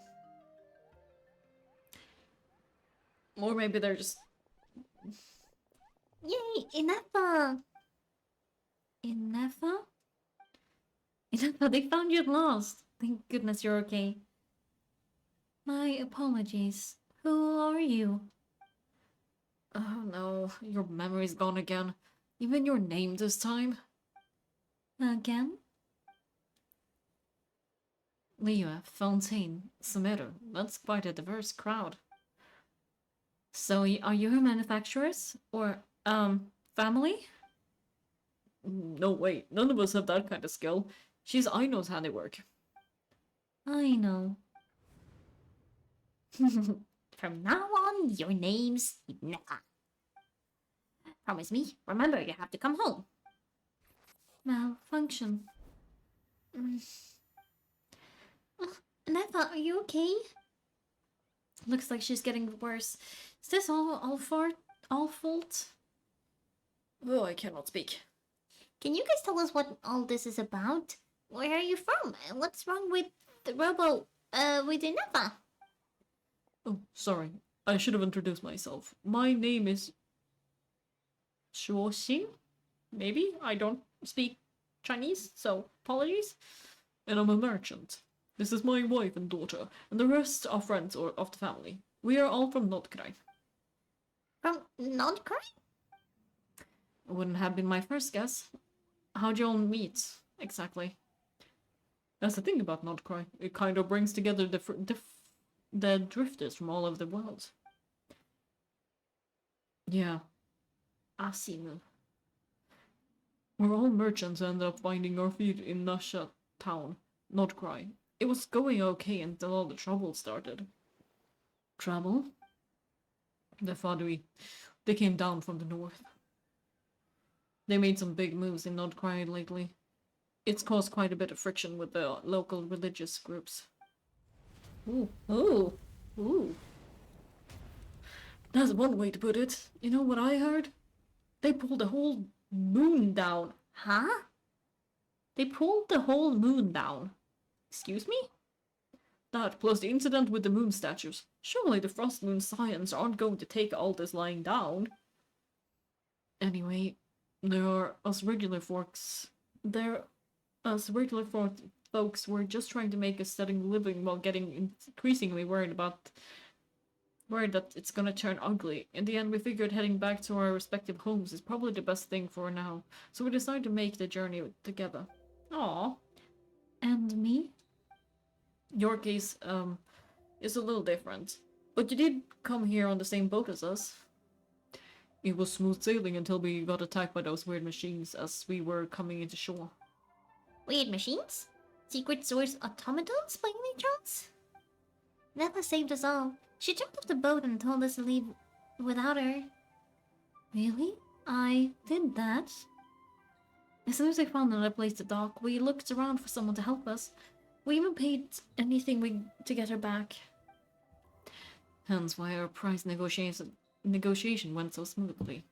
Or maybe they're just... Yay, Inefa! Inefa? Inefa, they found you at last. Thank goodness you're okay. My apologies. Who are you? Oh no, your memory's gone again. Even your name this time. Again? Leah, Fontaine, Samira. That's quite a diverse crowd. So, are you her manufacturers? Or, family? No, wait. None of us have that kind of skill. She's Aino's handiwork. I know. From now on, your name's Inefa. Promise me, remember you have to come home. Malfunction. Inefa, are you okay? Looks like she's getting worse. Is this all fault? Oh, I cannot speak. Can you guys tell us what all this is about? Where are you from? And what's wrong with the with Inepha? Oh, sorry. I should have introduced myself. My name is Shuoxing? Maybe? I don't speak Chinese, so apologies. And I'm a merchant. This is my wife and daughter, and the rest are friends of the family. We are all from Nordkrai. From Nordkrai? Wouldn't have been my first guess. How'd you all meet, exactly? That's the thing about Nordkrai. It kind of brings together the drifters from all over the world. Yeah. Asimu. We're all merchants and ended up finding our feet in Nasha town, Nordkrai. It was going okay until all the trouble started. Trouble? The Fadui. They came down from the north. They made some big moves in Nordkrai lately. It's caused quite a bit of friction with the local religious groups. Ooh. Ooh. Ooh. That's one way to put it. You know what I heard? They pulled the whole moon down. Huh? They pulled the whole moon down. Excuse me? That, plus the incident with the moon statues. Surely the Frost Moon Science aren't going to take all this lying down. Anyway, there are us regular folks. Folks were just trying to make a steady living while getting increasingly worried that it's gonna turn ugly. In the end, we figured heading back to our respective homes is probably the best thing for now, so we decided to make the journey together. Aww. And me? Your case, is a little different. But you did come here on the same boat as us. It was smooth sailing until we got attacked by those weird machines as we were coming into shore. Weird machines? Secret source automatons by any chance? Neva saved us all. She jumped off the boat and told us to leave without her. Really? I did that? As soon as I found another place to dock, we looked around for someone to help us. We even paid anything to get her back. Hence why our price negotiation went so smoothly.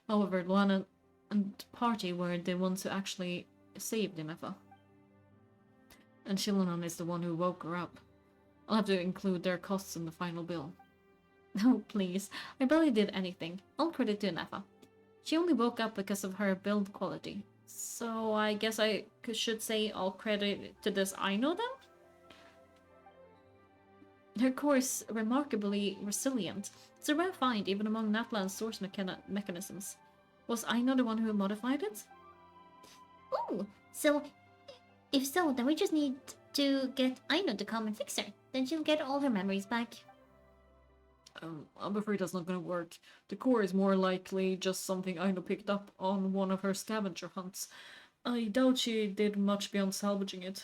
However, Luana and Party were the ones who actually saved Inefa. And Shilonan is the one who woke her up. I'll have to include their costs in the final bill. Oh, please. I barely did anything. All credit to Inefa. She only woke up because of her build quality. So I guess I should say all credit to this Aino then? Her core is remarkably resilient. It's a rare find even among Natlan's source mechanisms. Was Aino the one who modified it? Oh, so if so, then we just need to get Aino to come and fix her. Then she'll get all her memories back. I'm afraid that's not gonna work. The core is more likely just something Aino picked up on one of her scavenger hunts. I doubt she did much beyond salvaging it.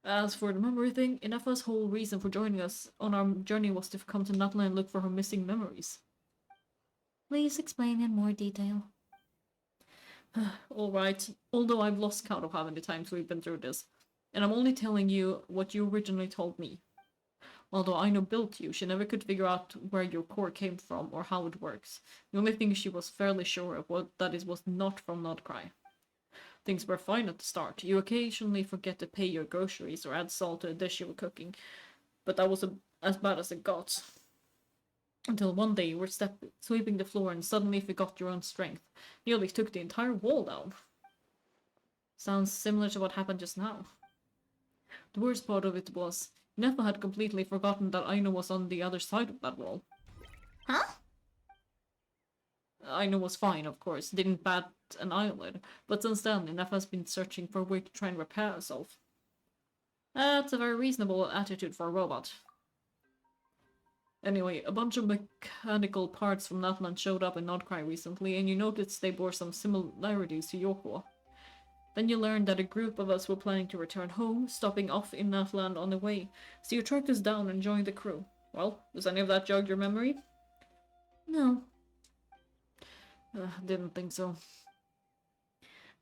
As for the memory thing, Inefa's whole reason for joining us on our journey was to come to Natlan and look for her missing memories. Please explain in more detail. Alright, although I've lost count of how many times we've been through this, and I'm only telling you what you originally told me. Although Aino built you, she never could figure out where your core came from or how it works. The only thing she was fairly sure of was not from Nordkrai. Things were fine at the start. You occasionally forget to pay your groceries or add salt to a dish you were cooking, but that was as bad as it got. Until one day you were sweeping the floor and suddenly forgot your own strength. Nearly took the entire wall down. Sounds similar to what happened just now. The worst part of it was, Nefa had completely forgotten that Aino was on the other side of that wall. Huh? Aino was fine, of course, didn't bat an eyelid, but since then, Nefa's been searching for a way to try and repair herself. That's a very reasonable attitude for a robot. Anyway, a bunch of mechanical parts from Natlan showed up in Nordkrai recently, and you noticed they bore some similarities to your core. Then you learned that a group of us were planning to return home, stopping off in Natlan on the way, so you tracked us down and joined the crew. Well, does any of that jog your memory? No. Didn't think so.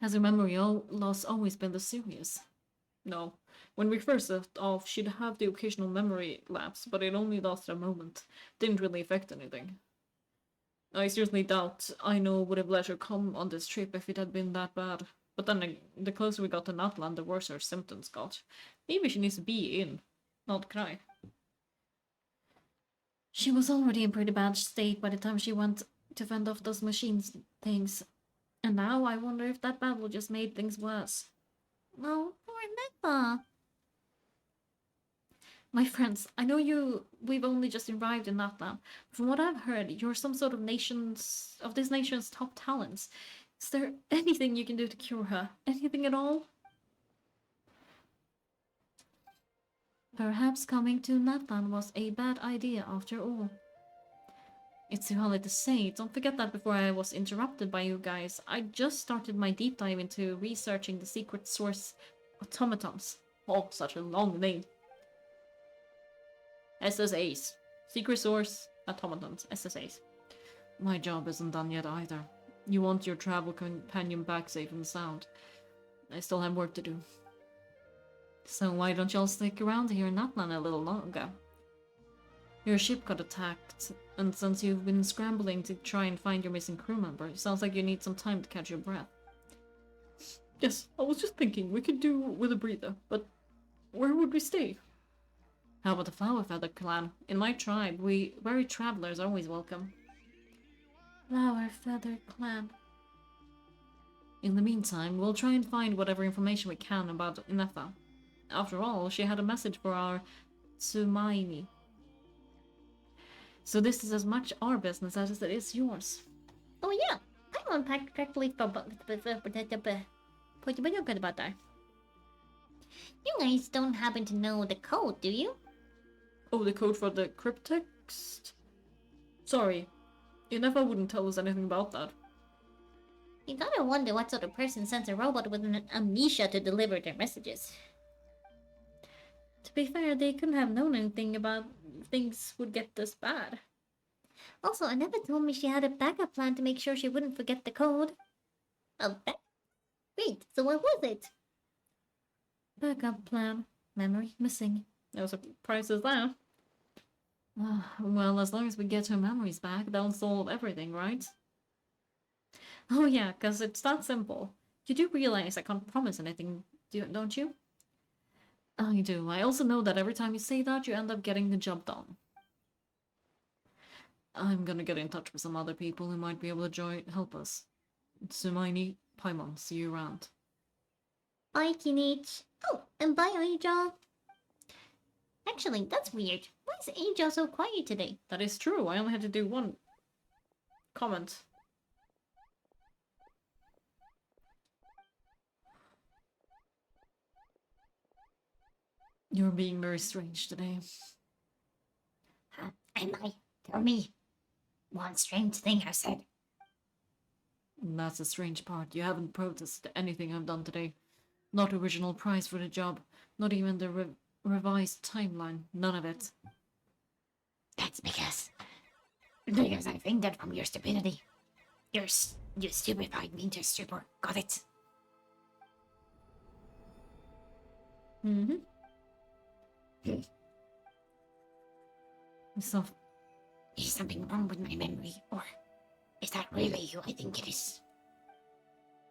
Has your memory loss always been this serious? No. When we first set off, she'd have the occasional memory lapse, but it only lasted a moment. Didn't really affect anything. I seriously doubt Aino would have let her come on this trip if it had been that bad. But then the closer we got to Natlan, the worse her symptoms got. Maybe she needs to be in, not cry. She was already in pretty bad state by the time she went to fend off those machines things. And now I wonder if that battle just made things worse. Oh, poor Nippa. My friends, I know we've only just arrived in Natlan. From what I've heard, you're some sort of this nation's top talents. Is there anything you can do to cure her? Anything at all? Perhaps coming to Natlan was a bad idea after all. It's too early to say. Don't forget that before I was interrupted by you guys, I just started my deep dive into researching the secret source automatons. Oh, such a long name. SSAs. Secret source automatons. SSAs. My job isn't done yet either. You want your travel companion back safe and sound. I still have work to do. So why don't y'all stick around here in Natlan a little longer? Your ship got attacked, and since you've been scrambling to try and find your missing crew member, it sounds like you need some time to catch your breath. Yes, I was just thinking we could do with a breather, but where would we stay? How about the Flower Feather clan? In my tribe, weary travelers are always welcome. Flower Feather clan. In the meantime, we'll try and find whatever information we can about Inetha. After all, she had a message for our Tsumaini. So this is as much our business as it is yours. Oh yeah, I'm practically about that. You guys don't happen to know the code, do you? Oh, the code for the cryptext? Sorry, Inetha wouldn't tell us anything about that. You gotta wonder what sort of person sends a robot with an amnesia to deliver their messages. To be fair, they couldn't have known anything about things would get this bad. Also, Aneva told me she had a backup plan to make sure she wouldn't forget the code. Wait, so what was it? Backup plan. Memory missing. No surprise is that. Well, as long as we get her memories back, that'll solve everything, right? Oh yeah, because it's that simple. You do realize I can't promise anything, don't you? I do. I also know that every time you say that, you end up getting the job done. I'm gonna get in touch with some other people who might be able to help us. Tsumaini, Paimon, see you around. Bye, Kinich. Oh, and bye, Aija. Actually, that's weird. Why is Aija so quiet today? That is true. I only had to do one comment. You're being very strange today. Am I? Tell me. One strange thing I said. That's the strange part. You haven't protested anything I've done today. Not original price for the job. Not even the revised timeline. None of it. That's because I think that from your stupidity. You stupefied me into stupor. Got it? Mm-hmm. So, is something wrong with my memory? Or is that really who I think it is?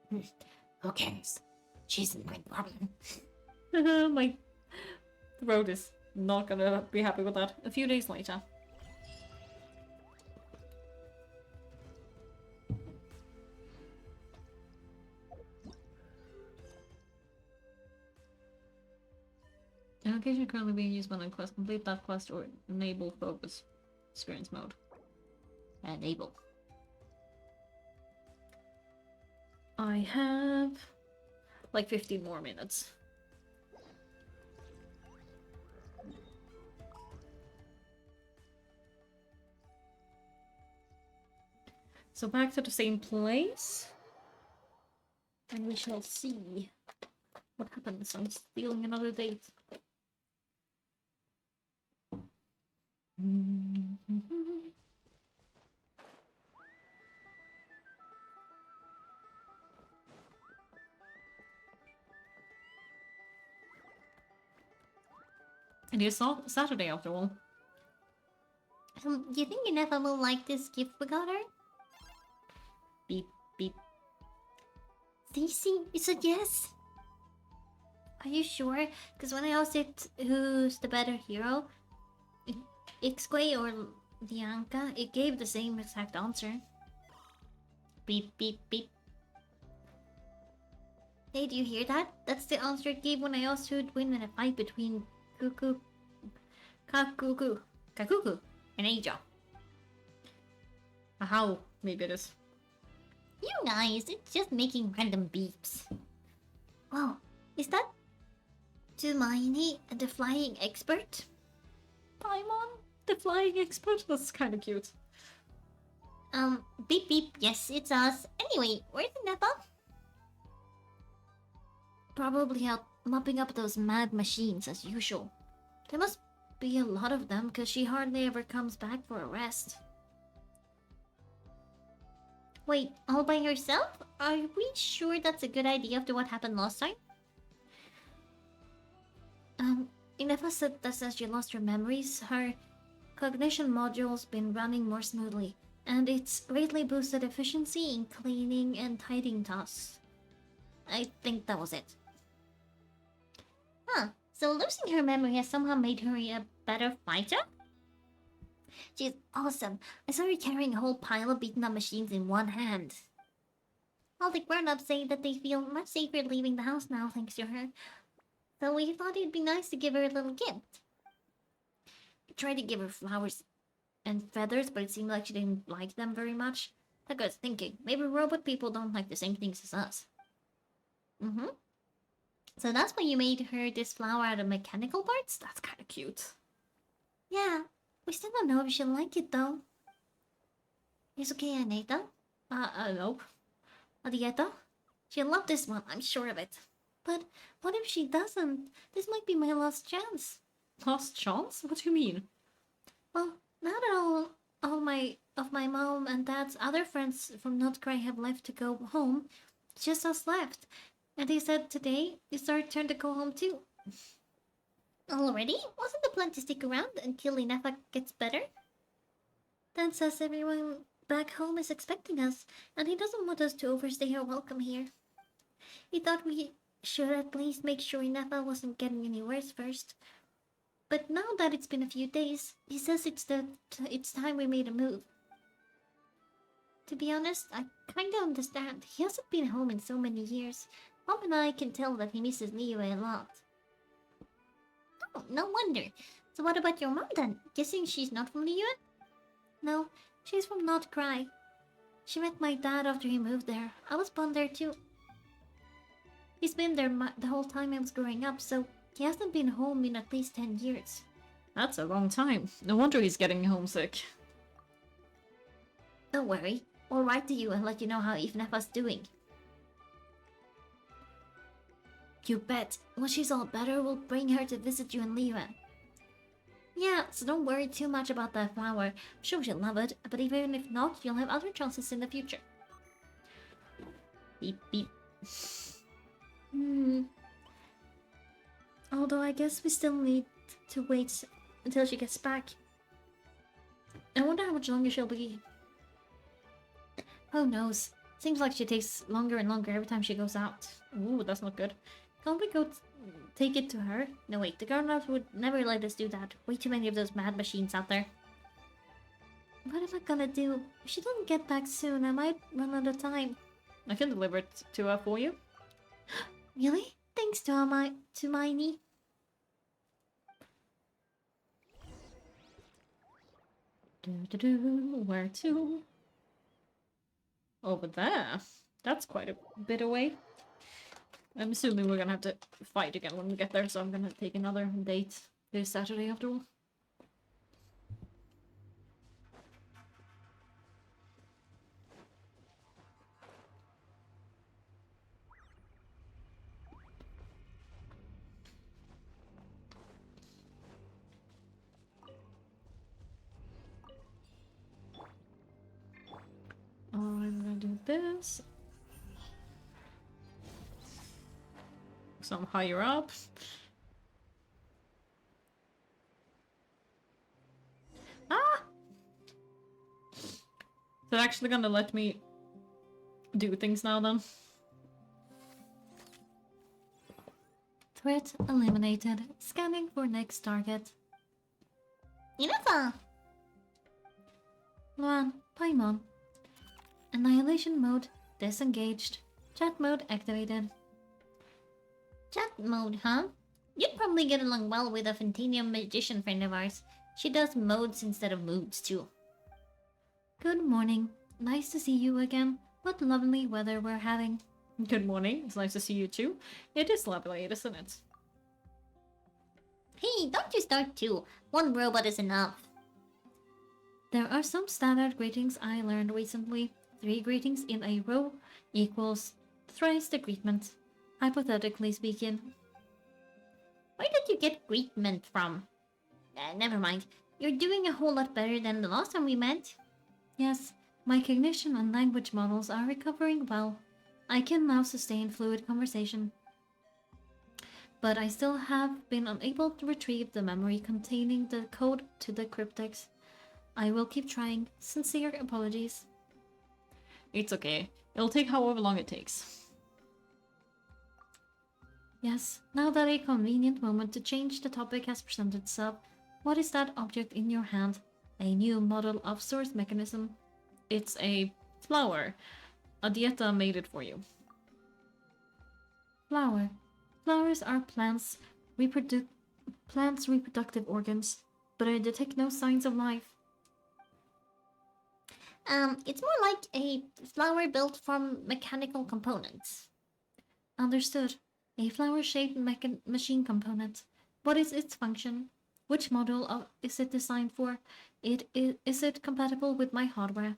Who cares? She isn't my problem. my throat is not gonna be happy with that. A few days later. An location currently being used when on quest. Complete that quest or enable focus experience mode. Enable. I have like 15 more minutes. So back to the same place. And we shall see what happens. I'm stealing another date. It is Saturday after all. Do you think Inefa will like this gift we got her? Beep, beep. Stacy, it's a yes. Are you sure? Because when I asked it who's the better hero, Ixque or Bianca, it gave the same exact answer. Beep, beep, beep. Hey, do you hear that? That's the answer it gave when I asked who'd win in a fight between Kakuku and Aja. How? Maybe it is. You guys, it's just making random beeps. Wow, is that Hermione, the flying expert? Paimon, the flying expert? That's kind of cute. Beep beep, yes, it's us. Anyway, where's Nepa? Probably out mopping up those mad machines as usual. There must be a lot of them, because she hardly ever comes back for a rest. Wait, all by herself? Are we sure that's a good idea after what happened last time? Inefa said that since she lost her memories, her cognition module's been running more smoothly, and it's greatly boosted efficiency in cleaning and tidying tasks. I think that was it. Huh, so losing her memory has somehow made her a better fighter? She's awesome. I saw her carrying a whole pile of beaten up machines in one hand. All the grown-ups say that they feel much safer leaving the house now thanks to her. So we thought it'd be nice to give her a little gift. We tried to give her flowers and feathers, but it seemed like she didn't like them very much. I got thinking, maybe robot people don't like the same things as us. So that's why you made her this flower out of mechanical parts? That's kind of cute. Yeah, we still don't know if she'll like it though. It's okay, Aneta. Nope. Adieta? She'll love this one, I'm sure of it. But what if she doesn't? This might be my last chance. Last chance? What do you mean? Well, now that all my mom and dad's other friends from Notcry have left to go home, it's just us left. And they said today it's our turn to go home too. Already? Wasn't the plan to stick around until Inefa gets better? Dad says everyone back home is expecting us, and he doesn't want us to overstay our welcome here. He thought we should at least make sure Inefa wasn't getting any worse first. But now that it's been a few days, he says it's time we made a move. To be honest, I kinda understand. He hasn't been home in so many years. Mom and I can tell that he misses Liyue a lot. Oh, no wonder. So what about your mom then? Guessing she's not from Liyue? No, she's from Not Cry. She met my dad after he moved there. I was born there too. He's been there the whole time I was growing up, so he hasn't been home in at least 10 years. That's a long time. No wonder he's getting homesick. Don't worry. I'll write to you and let you know how Ifnefa's doing. You bet. When she's all better, we'll bring her to visit you in Liyue. Yeah, so don't worry too much about that flower. I'm sure she'll love it, but even if not, you'll have other chances in the future. Beep beep. Although I guess we still need to wait until she gets back. I wonder how much longer she'll be. Who knows? Seems like she takes longer and longer every time she goes out. Ooh, that's not good. Can't we go take it to her? No wait, the grown-ups would never let us do that. Way too many of those mad machines out there. What am I gonna do? If she doesn't get back soon, I might run out of time. I can deliver it to her for you. Really? Thanks to Hermione. Where to? Over there. That's quite a bit away. I'm assuming we're gonna have to fight again when we get there, so I'm gonna take another date this Saturday after all. I'm gonna do this. So I'm higher up. They're actually gonna let me do things now then. Threat eliminated. Scanning for next target. Inafa! Luan, Paimon. Annihilation mode disengaged. Chat mode activated. Chat mode, huh? You'd probably get along well with a Fantinium magician friend of ours. She does modes instead of moods, too. Good morning. Nice to see you again. What lovely weather we're having. Good morning. It's nice to see you too. It is lovely, isn't it? Hey, don't you start too. One robot is enough. There are some standard greetings I learned recently. 3 greetings in a row equals thrice the greetment. Hypothetically speaking. Where did you get greetment from? Never mind. You're doing a whole lot better than the last time we met. Yes, my cognition and language models are recovering well. I can now sustain fluid conversation. But I still have been unable to retrieve the memory containing the code to the cryptex. I will keep trying. Sincere apologies. It's okay. It'll take however long it takes. Yes, now that a convenient moment to change the topic has presented itself, what is that object in your hand? A new model of source mechanism. It's a flower. A dieta made it for you. Flower. Flowers are plants' reproductive organs, but I detect no signs of life. It's more like a flower built from mechanical components. Understood. A flower-shaped machine component. What is its function? Which model is it designed for? Is it compatible with my hardware?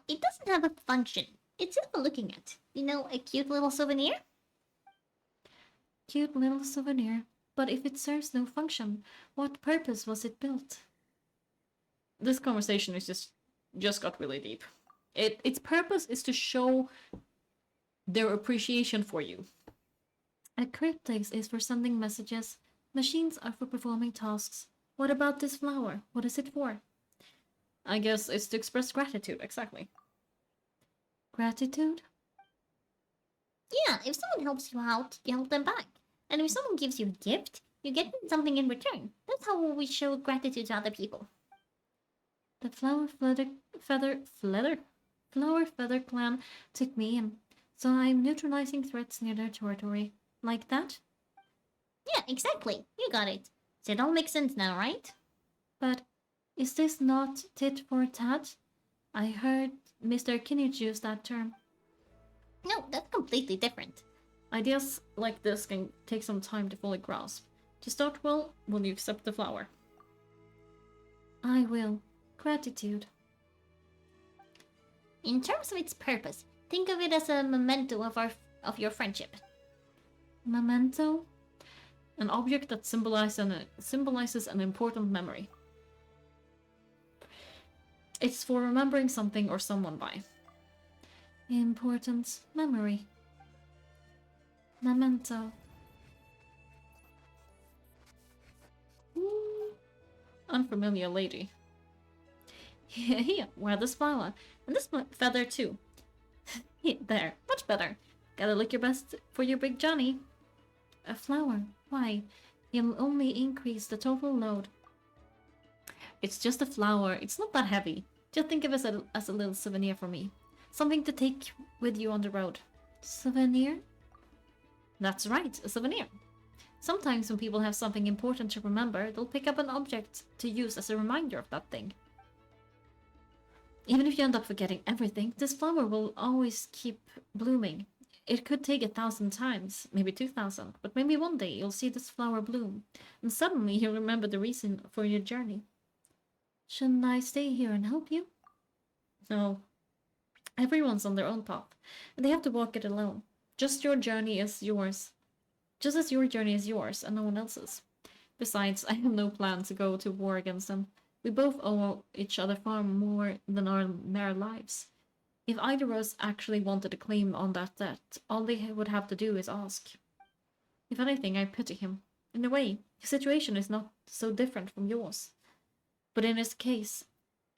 It doesn't have a function. It's just for looking at. You know, a cute little souvenir? Cute little souvenir. But if it serves no function, what purpose was it built? This conversation is just got really deep. Its purpose is to show their appreciation for you. A cryptex is for sending messages. Machines are for performing tasks. What about this flower? What is it for? I guess it's to express gratitude, exactly. Gratitude? Yeah, if someone helps you out, you help them back. And if someone gives you a gift, you get something in return. That's how we show gratitude to other people. The flower feather clan took me in, so I'm neutralizing threats near their territory. Like that? Yeah, exactly. You got it. So it all makes sense now, right? But is this not tit for tat? I heard Mr. Kinnage use that term. No, that's completely different. Ideas like this can take some time to fully grasp. To start, well, will you accept the flower? I will. Gratitude. In terms of its purpose, think of it as a memento of your friendship. Memento? An object that symbolizes an important memory. It's for remembering something or someone by. Important memory. Memento. Unfamiliar lady. Here, wear this flower. And this feather too. There, much better. Gotta look your best for your big Johnny. A flower? Why? It'll only increase the total load. It's just a flower. It's not that heavy. Just think of it as a little souvenir for me. Something to take with you on the road. Souvenir? That's right, a souvenir. Sometimes when people have something important to remember, they'll pick up an object to use as a reminder of that thing. Even if you end up forgetting everything, this flower will always keep blooming. It could take 1,000 times, maybe 2,000, but maybe one day you'll see this flower bloom, and suddenly you'll remember the reason for your journey. Shouldn't I stay here and help you? No. Everyone's on their own path, and they have to walk it alone. Just your journey is yours. Just as your journey is yours and no one else's. Besides, I have no plan to go to war against them. We both owe each other far more than our mere lives. If either of us actually wanted to claim on that debt, all they would have to do is ask. If anything, I pity him. In a way, his situation is not so different from yours. But in his case,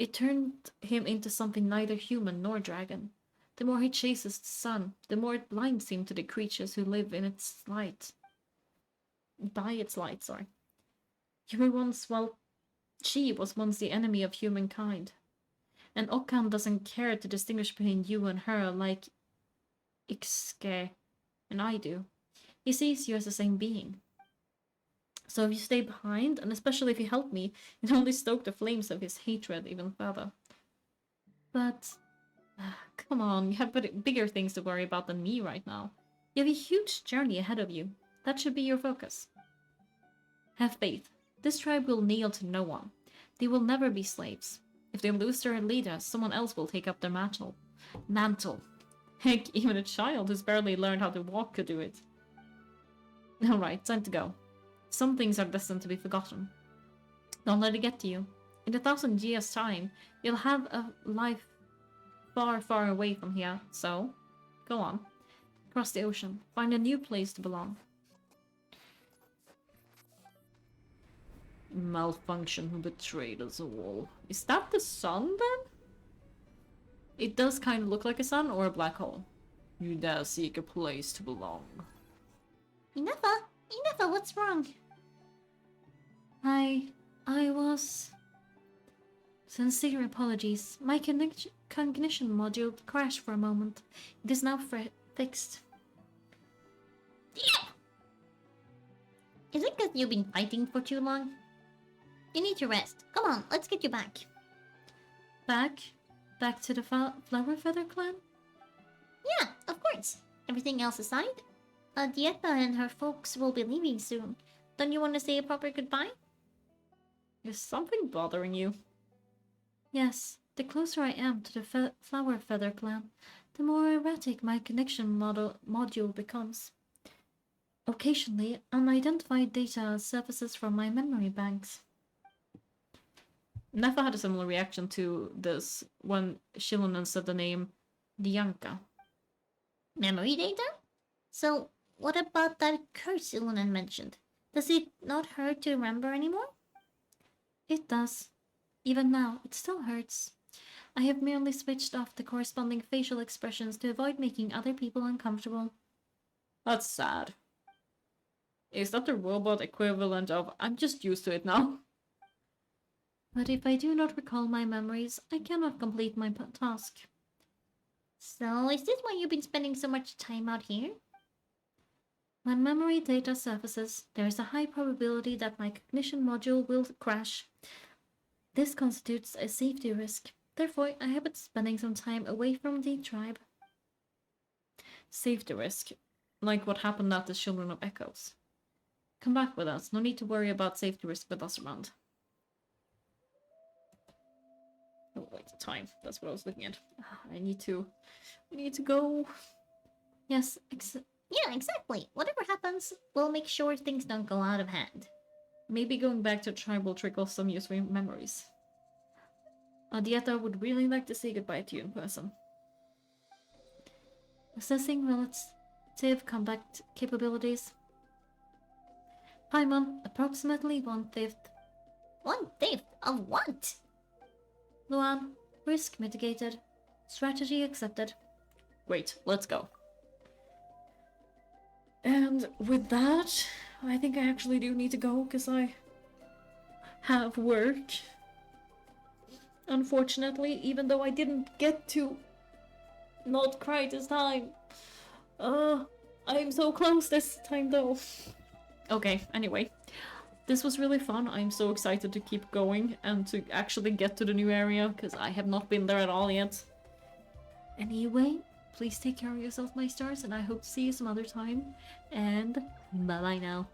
It turned him into something neither human nor dragon. The more he chases the sun, the more it blinds him to the creatures who live in its light. By its light, sorry. You were once, well, she was once the enemy of humankind. And Okan doesn't care to distinguish between you and her like Ixke and I do. He sees you as the same being. So if you stay behind, and especially if you help me, it only stoke the flames of his hatred even further. But, come on, you have bigger things to worry about than me right now. You have a huge journey ahead of you. That should be your focus. Have faith. This tribe will kneel to no one. They will never be slaves. If they lose their leader, someone else will take up their mantle. Heck, even a child who's barely learned how to walk could do it. Alright, time to go. Some things are destined to be forgotten. Don't let it get to you. In 1,000 years' time, you'll have a life far, far away from here, so go on. Cross the ocean. Find a new place to belong. Malfunction who betrayed us all. Is that the sun then? It does kind of look like a sun or a black hole. You dare seek a place to belong. Inefa, what's wrong? I was... Sincere apologies. My cognition module crashed for a moment. It is now fixed. Yeah! Is it because you've been fighting for too long? You need to rest. Come on, let's get you back. Back? Back to the Flower Feather clan? Yeah, of course. Everything else aside, Dieta and her folks will be leaving soon. Don't you want to say a proper goodbye? Is something bothering you? Yes, the closer I am to the Flower Feather clan, the more erratic my connection module becomes. Occasionally, unidentified data surfaces from my memory banks. Nefa had a similar reaction to this when Shilonen said the name Dianka. Memory data? So, what about that curse Ilunen mentioned? Does it not hurt to remember anymore? It does. Even now, it still hurts. I have merely switched off the corresponding facial expressions to avoid making other people uncomfortable. That's sad. Is that the robot equivalent of, I'm just used to it now? But if I do not recall my memories, I cannot complete my task. So, is this why you've been spending so much time out here? When memory data surfaces, there is a high probability that my cognition module will crash. This constitutes a safety risk. Therefore, I have been spending some time away from the tribe. Safety risk? Like what happened at the Children of Echoes. Come back with us. No need to worry about safety risk with us around. Oh, wait, time. That's what I was looking at. I need to go. Yes, yeah, exactly. Whatever happens, we'll make sure things don't go out of hand. Maybe going back to tribe will trickle some useful memories. Dieta would really like to say goodbye to you in person. Assessing relative combat capabilities. Paimon, approximately 1/5. 1/5 of what? Luan, risk mitigated. Strategy accepted. Great, let's go. And with that, I think I actually do need to go because I have work. Unfortunately, even though I didn't get to not cry this time. I'm so close this time though. Okay, anyway. This was really fun. I'm so excited to keep going and to actually get to the new area because I have not been there at all yet. Anyway, please take care of yourself, my stars, and I hope to see you some other time. And bye-bye now.